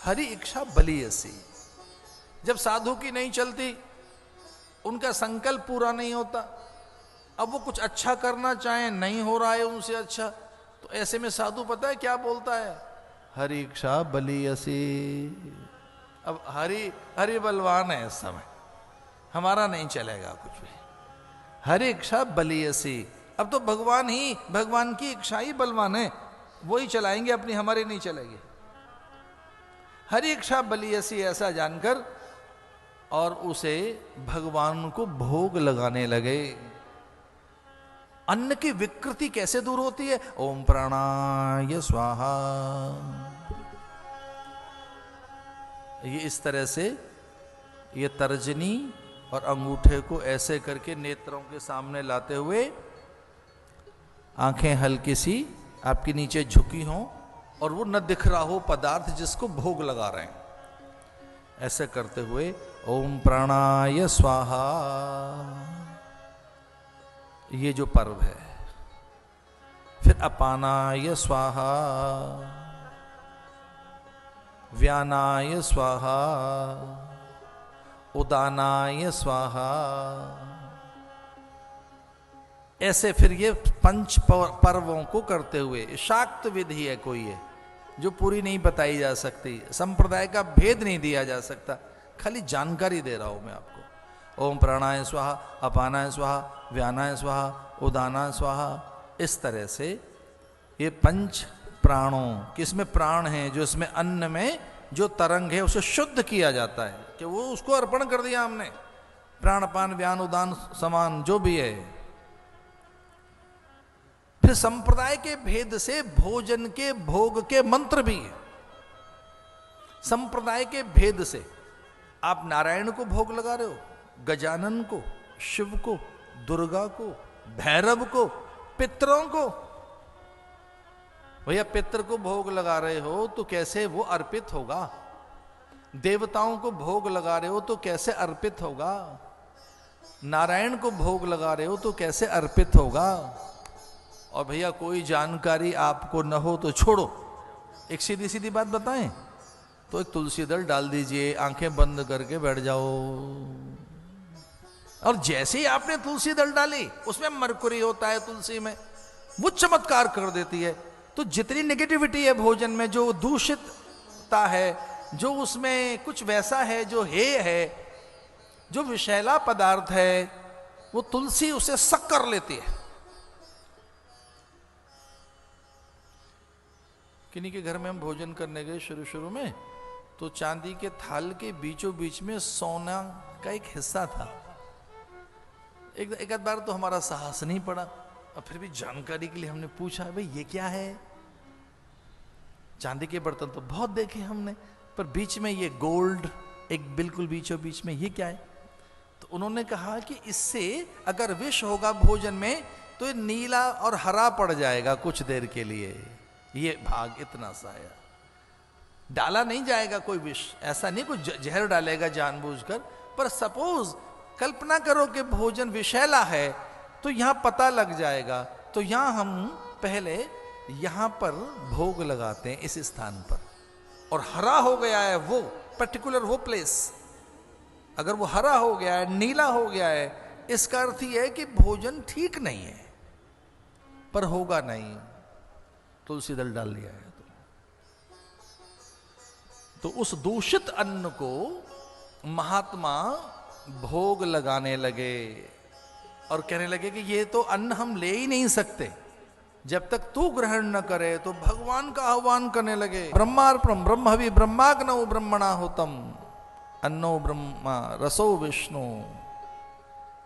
हरि इच्छा बलि ऐसी, जब साधु की नहीं चलती, उनका संकल्प पूरा नहीं होता, अब वो कुछ अच्छा करना चाहें, नहीं हो रहा है उनसे अच्छा, तो ऐसे में साधु पता है क्या बोलता है? हरि इच्छा बलियसी। अब हरि बलवान है इस समय, हमारा नहीं चलेगा कुछ भी। हरि इच्छा बलियसी, अब तो भगवान की इच्छा ही बलवान है, वो ही चलाएंगे अपनी, हमारी नहीं चलेगी। हरि इच्छा बलियसी ऐसा जानकर और उसे भगवान को भोग लगाने लगे। अन्न की विकृति कैसे दूर होती है? ओम प्राणाय स्वाहा। ये इस तरह से ये तर्जनी और अंगूठे को ऐसे करके नेत्रों के सामने लाते हुए, आंखें हल्की सी आपकी नीचे झुकी हों और वो न दिख रहा हो पदार्थ जिसको भोग लगा रहे हैं, ऐसे करते हुए ओम प्राणाय स्वाहा। ये जो पर्व है। फिर अपानाय स्वाहा, व्यानाय स्वाहा, उदानाय स्वाहा। ऐसे फिर ये पंच पर्वों को करते हुए, शाक्त विधि है कोई है जो पूरी नहीं बताई जा सकती, संप्रदाय का भेद नहीं दिया जा सकता, खाली जानकारी दे रहा हूं मैं आपको। ओम प्राणाय स्वाहा, अपानाय स्वाहा, व्यानाय स्वाहा, उदानाय स्वाहा। इस तरह से ये पंच प्राणों, किसमें प्राण है, जो इसमें अन्न में जो तरंग है उसे शुद्ध किया जाता है, कि वो उसको अर्पण कर दिया हमने। प्राण अपान व्यान उदान समान जो भी है। फिर संप्रदाय के भेद से भोजन के भोग के मंत्र भी है। संप्रदाय के भेद से आप नारायण को भोग लगा रहे हो, गजानन को, शिव को, दुर्गा को, भैरव को, पितरों को। भैया पितर को भोग लगा रहे हो तो कैसे वो अर्पित होगा? देवताओं को भोग लगा रहे हो तो कैसे अर्पित होगा? नारायण को भोग लगा रहे हो तो कैसे अर्पित होगा? और भैया कोई जानकारी आपको न हो तो छोड़ो, एक सीधी सीधी बात बताएं तो एक तुलसी दल डाल दीजिए, आंखें बंद करके बैठ जाओ, और जैसे ही आपने तुलसी दल डाली, उसमें मरकुरी होता है तुलसी में, वो चमत्कार कर देती है। तो जितनी नेगेटिविटी है भोजन में, जो दूषितता है, जो उसमें कुछ वैसा है जो हेय है, जो विषैला पदार्थ है, वो तुलसी उसे सक कर लेती है। किन्हीं के घर में हम भोजन करने गए शुरू में, तो चांदी के थाल के बीचों बीच में सोना का एक हिस्सा था। एक आध बार तो हमारा साहस नहीं पड़ा, और फिर भी जानकारी के लिए हमने पूछा, भाई ये क्या है? चांदी के बर्तन तो बहुत देखे हमने, पर बीच में ये गोल्ड एक बिल्कुल बीचों बीच में, ये क्या है? तो उन्होंने कहा कि इससे अगर विष होगा भोजन में तो ये नीला और हरा पड़ जाएगा कुछ देर के लिए। ये भाग इतना सा है, डाला नहीं जाएगा कोई विष, ऐसा नहीं कोई जहर डालेगा जानबूझकर, पर सपोज कल्पना करो कि भोजन विषैला है तो यहां पता लग जाएगा। तो यहां हम पहले यहां पर भोग लगाते हैं इस स्थान पर, और हरा हो गया है वो पर्टिकुलर वो प्लेस, अगर वो हरा हो गया है, नीला हो गया है, इसका अर्थ यह है कि भोजन ठीक नहीं है, पर होगा नहीं। तुलसी दल डाल दिया है तो उस दूषित अन्न को महात्मा भोग लगाने लगे और कहने लगे कि ये तो अन्न हम ले ही नहीं सकते, जब तक तू ग्रहण न करे। तो भगवान का आह्वान करने लगे, ब्रह्मार्पणम ब्रह्मवि ब्रह्माग्नौ ब्रह्मणा होतम अन्नो ब्रह्मा रसो विष्णु।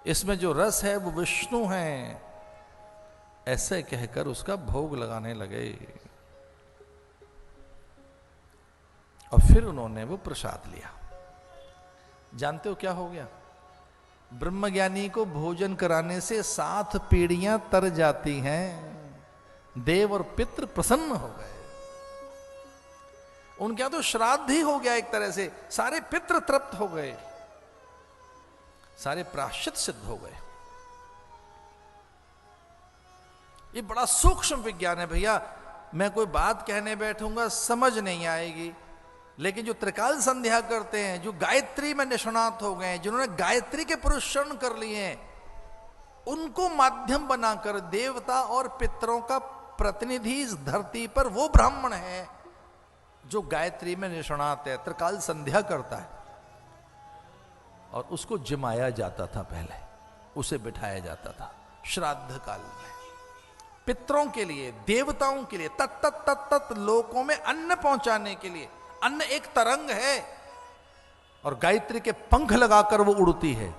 इसमें जो रस है वो विष्णु है। ऐसे कहकर उसका भोग लगाने लगे, और फिर उन्होंने वो प्रसाद लिया। जानते हो क्या हो गया? ब्रह्मज्ञानी को भोजन कराने से 7 पीढ़ियां तर जाती हैं। देव और पितृ प्रसन्न हो गए, उनके यहां तो श्राद्ध ही हो गया एक तरह से, सारे पितृ तृप्त हो गए, सारे प्रायश्चित सिद्ध हो गए। ये बड़ा सूक्ष्म विज्ञान है भैया, मैं कोई बात कहने बैठूंगा समझ नहीं आएगी, लेकिन जो त्रिकाल संध्या करते हैं, जो गायत्री में निष्णात हो गए हैं, जिन्होंने गायत्री के पुरुषण कर लिए हैं, उनको माध्यम बनाकर देवता और पितरों का प्रतिनिधि इस धरती पर वो ब्राह्मण है जो गायत्री में निष्णात है, त्रिकाल संध्या करता है। और उसको जिमाया जाता था, पहले उसे बिठाया जाता था श्राद्ध काल में, पितरों के लिए, देवताओं के लिए, तत्त लोकों में अन्न पहुंचाने के लिए। अन्न एक तरंग है और गायत्री के पंख लगाकर वो उड़ती है।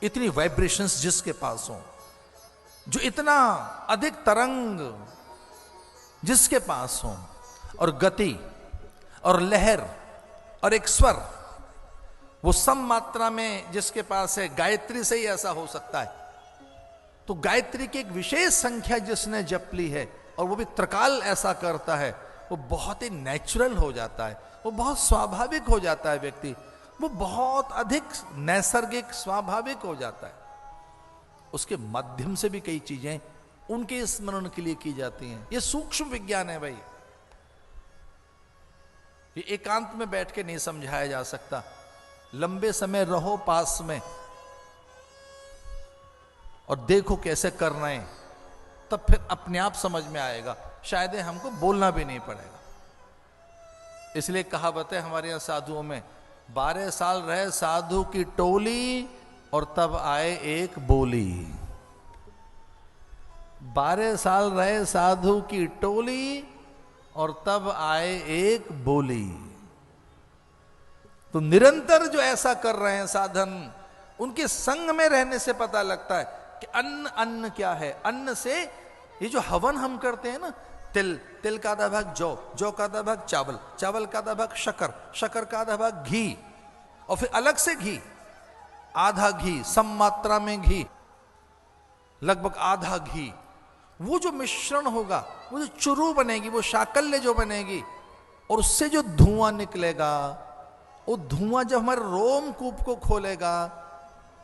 इतनी वाइब्रेशंस जिसके पास हो, जो इतना अधिक तरंग जिसके पास हो, और गति और लहर और एक स्वर, वो सम मात्रा में जिसके पास है, गायत्री से ही ऐसा हो सकता है। तो गायत्री की एक विशेष संख्या जिसने जप ली है, और वो भी त्रिकाल ऐसा करता है, वो बहुत ही नेचुरल हो जाता है, वो बहुत स्वाभाविक हो जाता है व्यक्ति, वो बहुत अधिक नैसर्गिक स्वाभाविक हो जाता है। उसके माध्यम से भी कई चीजें उनके स्मरण के लिए की जाती हैं। ये सूक्ष्म विज्ञान है भाई, ये एकांत में बैठ के नहीं समझाया जा सकता। लंबे समय रहो पास में और देखो कैसे कर रहे हैं, तब फिर अपने आप समझ में आएगा। शायद हमको बोलना भी नहीं पड़ेगा। इसलिए कहावत है हमारे यहां साधुओं में, 12 साल रहे साधु की टोली और तब आए एक बोली। 12 साल रहे साधु की टोली और तब आए एक बोली। तो निरंतर जो ऐसा कर रहे हैं साधन, उनके संग में रहने से पता लगता है कि अन्न अन्न क्या है। अन्न से ये जो हवन हम करते हैं ना, तिल का आधा भाग जौ का आधा भाग चावल का आधा भाग शक्कर का आधा भाग घी, और फिर अलग से घी, आधा घी, सम मात्रा में घी, लगभग आधा घी, वो जो मिश्रण होगा, वो जो चुरू बनेगी, वो शाकल्य जो बनेगी, और उससे जो धुआं निकलेगा, वो धुआं जब हमारे रोमकूप को खोलेगा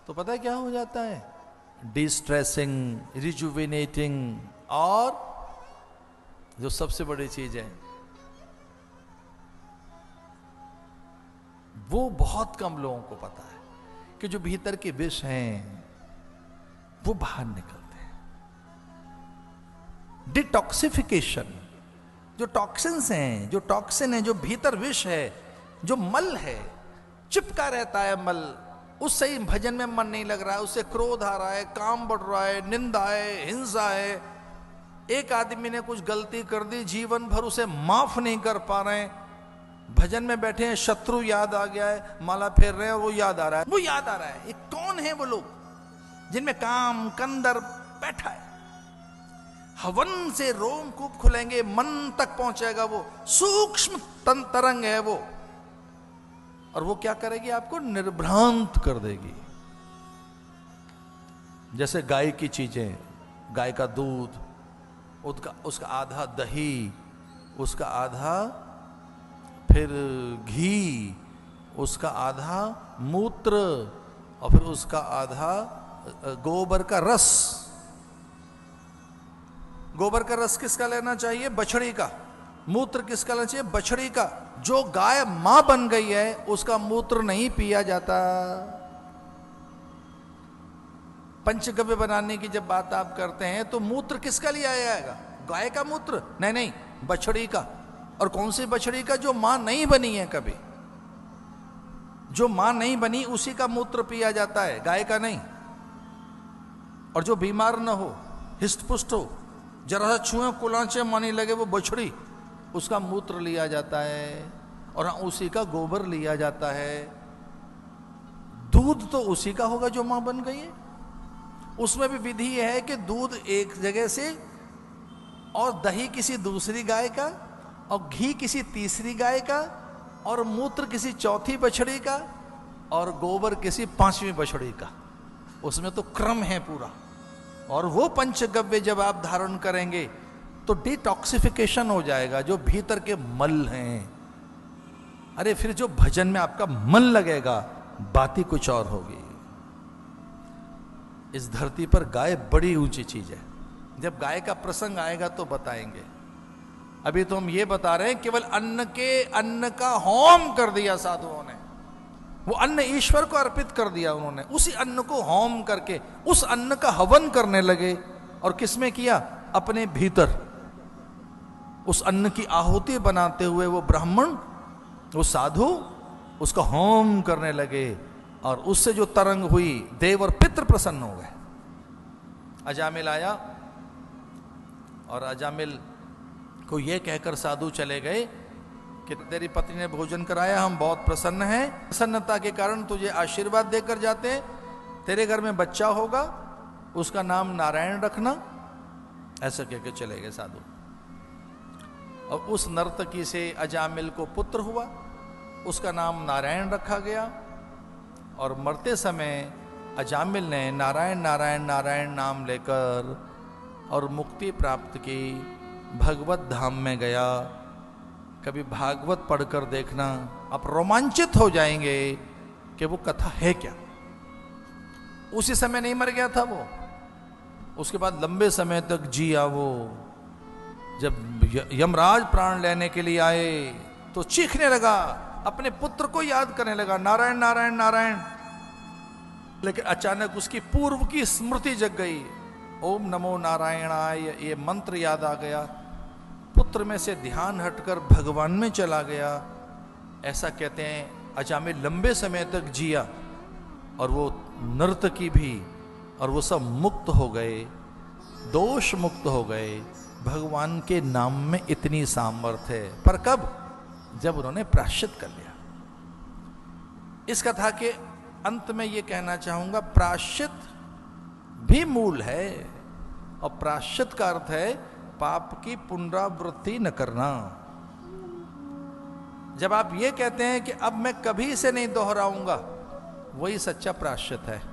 तो पता है क्या हो जाता है? डिस्ट्रेसिंग, रिजुविनेटिंग, और जो सबसे बड़ी चीज है, वो बहुत कम लोगों को पता है कि जो भीतर के विष हैं वो बाहर निकलते हैं। डिटॉक्सिफिकेशन, जो टॉक्सिन्स हैं, जो टॉक्सिन है, जो भीतर विष है, जो मल है, चिपका रहता है मल, उससे ही भजन में मन नहीं लग रहा है, उससे क्रोध आ रहा है, काम बढ़ रहा है, निंदा है, हिंसा है। एक आदमी ने कुछ गलती कर दी, जीवन भर उसे माफ नहीं कर पा रहे हैं, भजन में बैठे हैं, शत्रु याद आ गया है, माला फेर रहे हैं और वो याद आ रहा है, वो याद आ रहा है। ये कौन है वो लोग जिनमें काम कंदर बैठा है? हवन से रोमकूप खुलेंगे, मन तक पहुंचेगा, वो सूक्ष्म तरंग है वो, और वो क्या करेगी? आपको निर्भ्रांत कर देगी। जैसे गाय की चीजें, गाय का दूध, उसका आधा दही, उसका आधा फिर घी, उसका आधा मूत्र, और फिर उसका आधा गोबर का रस। गोबर का रस किसका लेना चाहिए? बछड़ी का। मूत्र किसका लेना चाहिए? बछड़ी का। जो गाय मां बन गई है उसका मूत्र नहीं पिया जाता। पंचगव्य बनाने की जब बात आप करते हैं तो मूत्र किसका लिया जाएगा? गाय का मूत्र? नहीं नहीं, बछड़ी का। और कौन सी बछड़ी का? जो मां नहीं बनी है कभी। जो मां नहीं बनी उसी का मूत्र पिया जाता है, गाय का नहीं। और जो बीमार ना हो, हिस्ट पुष्ट हो, जरा सा छुए कुलांचे मानी लगे, वो बछड़ी, उसका मूत्र लिया जाता है, और उसी का गोबर लिया जाता है। दूध तो उसी का होगा जो मां बन गई है। उसमें भी विधि है कि दूध एक जगह से, और दही किसी दूसरी गाय का, और घी किसी तीसरी गाय का, और मूत्र किसी चौथी बछड़ी का, और गोबर किसी पांचवी बछड़ी का। उसमें तो क्रम है पूरा। और वो पंचगव्य जब आप धारण करेंगे तो डिटॉक्सिफिकेशन हो जाएगा जो भीतर के मल हैं। अरे फिर जो भजन में आपका मन लगेगा, बात ही कुछ और होगी। इस धरती पर गाय बड़ी ऊंची चीज है। जब गाय का प्रसंग आएगा तो बताएंगे। अभी तो हम ये बता रहे हैं केवल अन्न का होम कर दिया साधुओं ने। वो अन्न ईश्वर को अर्पित कर दिया उन्होंने, उसी अन्न को होम करके उस अन्न का हवन करने लगे। और किसमें किया? अपने भीतर। उस अन्न की आहुति बनाते हुए वो ब्राह्मण, वो साधु उसका होम करने लगे और उससे जो तरंग हुई, देव और पितृ प्रसन्न हो गए। अजामिल आया और अजामिल को ये कहकर साधु चले गए कि तेरी पत्नी ने भोजन कराया, हम बहुत प्रसन्न हैं, प्रसन्नता के कारण तुझे आशीर्वाद देकर जाते हैं, तेरे घर में बच्चा होगा, उसका नाम नारायण रखना। ऐसा कहकर चले गए साधु। और उस नर्तकी से अजामिल को पुत्र हुआ, उसका नाम नारायण रखा गया। और मरते समय अजामिल ने नारायण नारायण नारायण नाम लेकर और मुक्ति प्राप्त की, भगवत धाम में गया। कभी भागवत पढ़कर देखना, आप रोमांचित हो जाएंगे कि वो कथा है क्या। उसी समय नहीं मर गया था वो, उसके बाद लंबे समय तक जिया वो। जब यमराज प्राण लेने के लिए आए तो चीखने लगा, अपने पुत्र को याद करने लगा, नारायण नारायण नारायण। लेकिन अचानक उसकी पूर्व की स्मृति जग गई, ओम नमो नारायणाय, ये मंत्र याद आ गया। पुत्र में से ध्यान हटकर भगवान में चला गया। ऐसा कहते हैं अजामिल लंबे समय तक जिया और वो नर्तकी भी, और वो सब मुक्त हो गए, दोष मुक्त हो गए। भगवान के नाम में इतनी सामर्थ्य है। पर कब? जब उन्होंने प्रायश्चित कर लिया। इस कथा के अंत में ये कहना चाहूंगा, प्रायश्चित भी मूल है। और प्रायश्चित का अर्थ है पाप की पुनरावृत्ति न करना। जब आप ये कहते हैं कि अब मैं कभी इसे नहीं दोहराऊंगा, वही सच्चा प्रायश्चित है।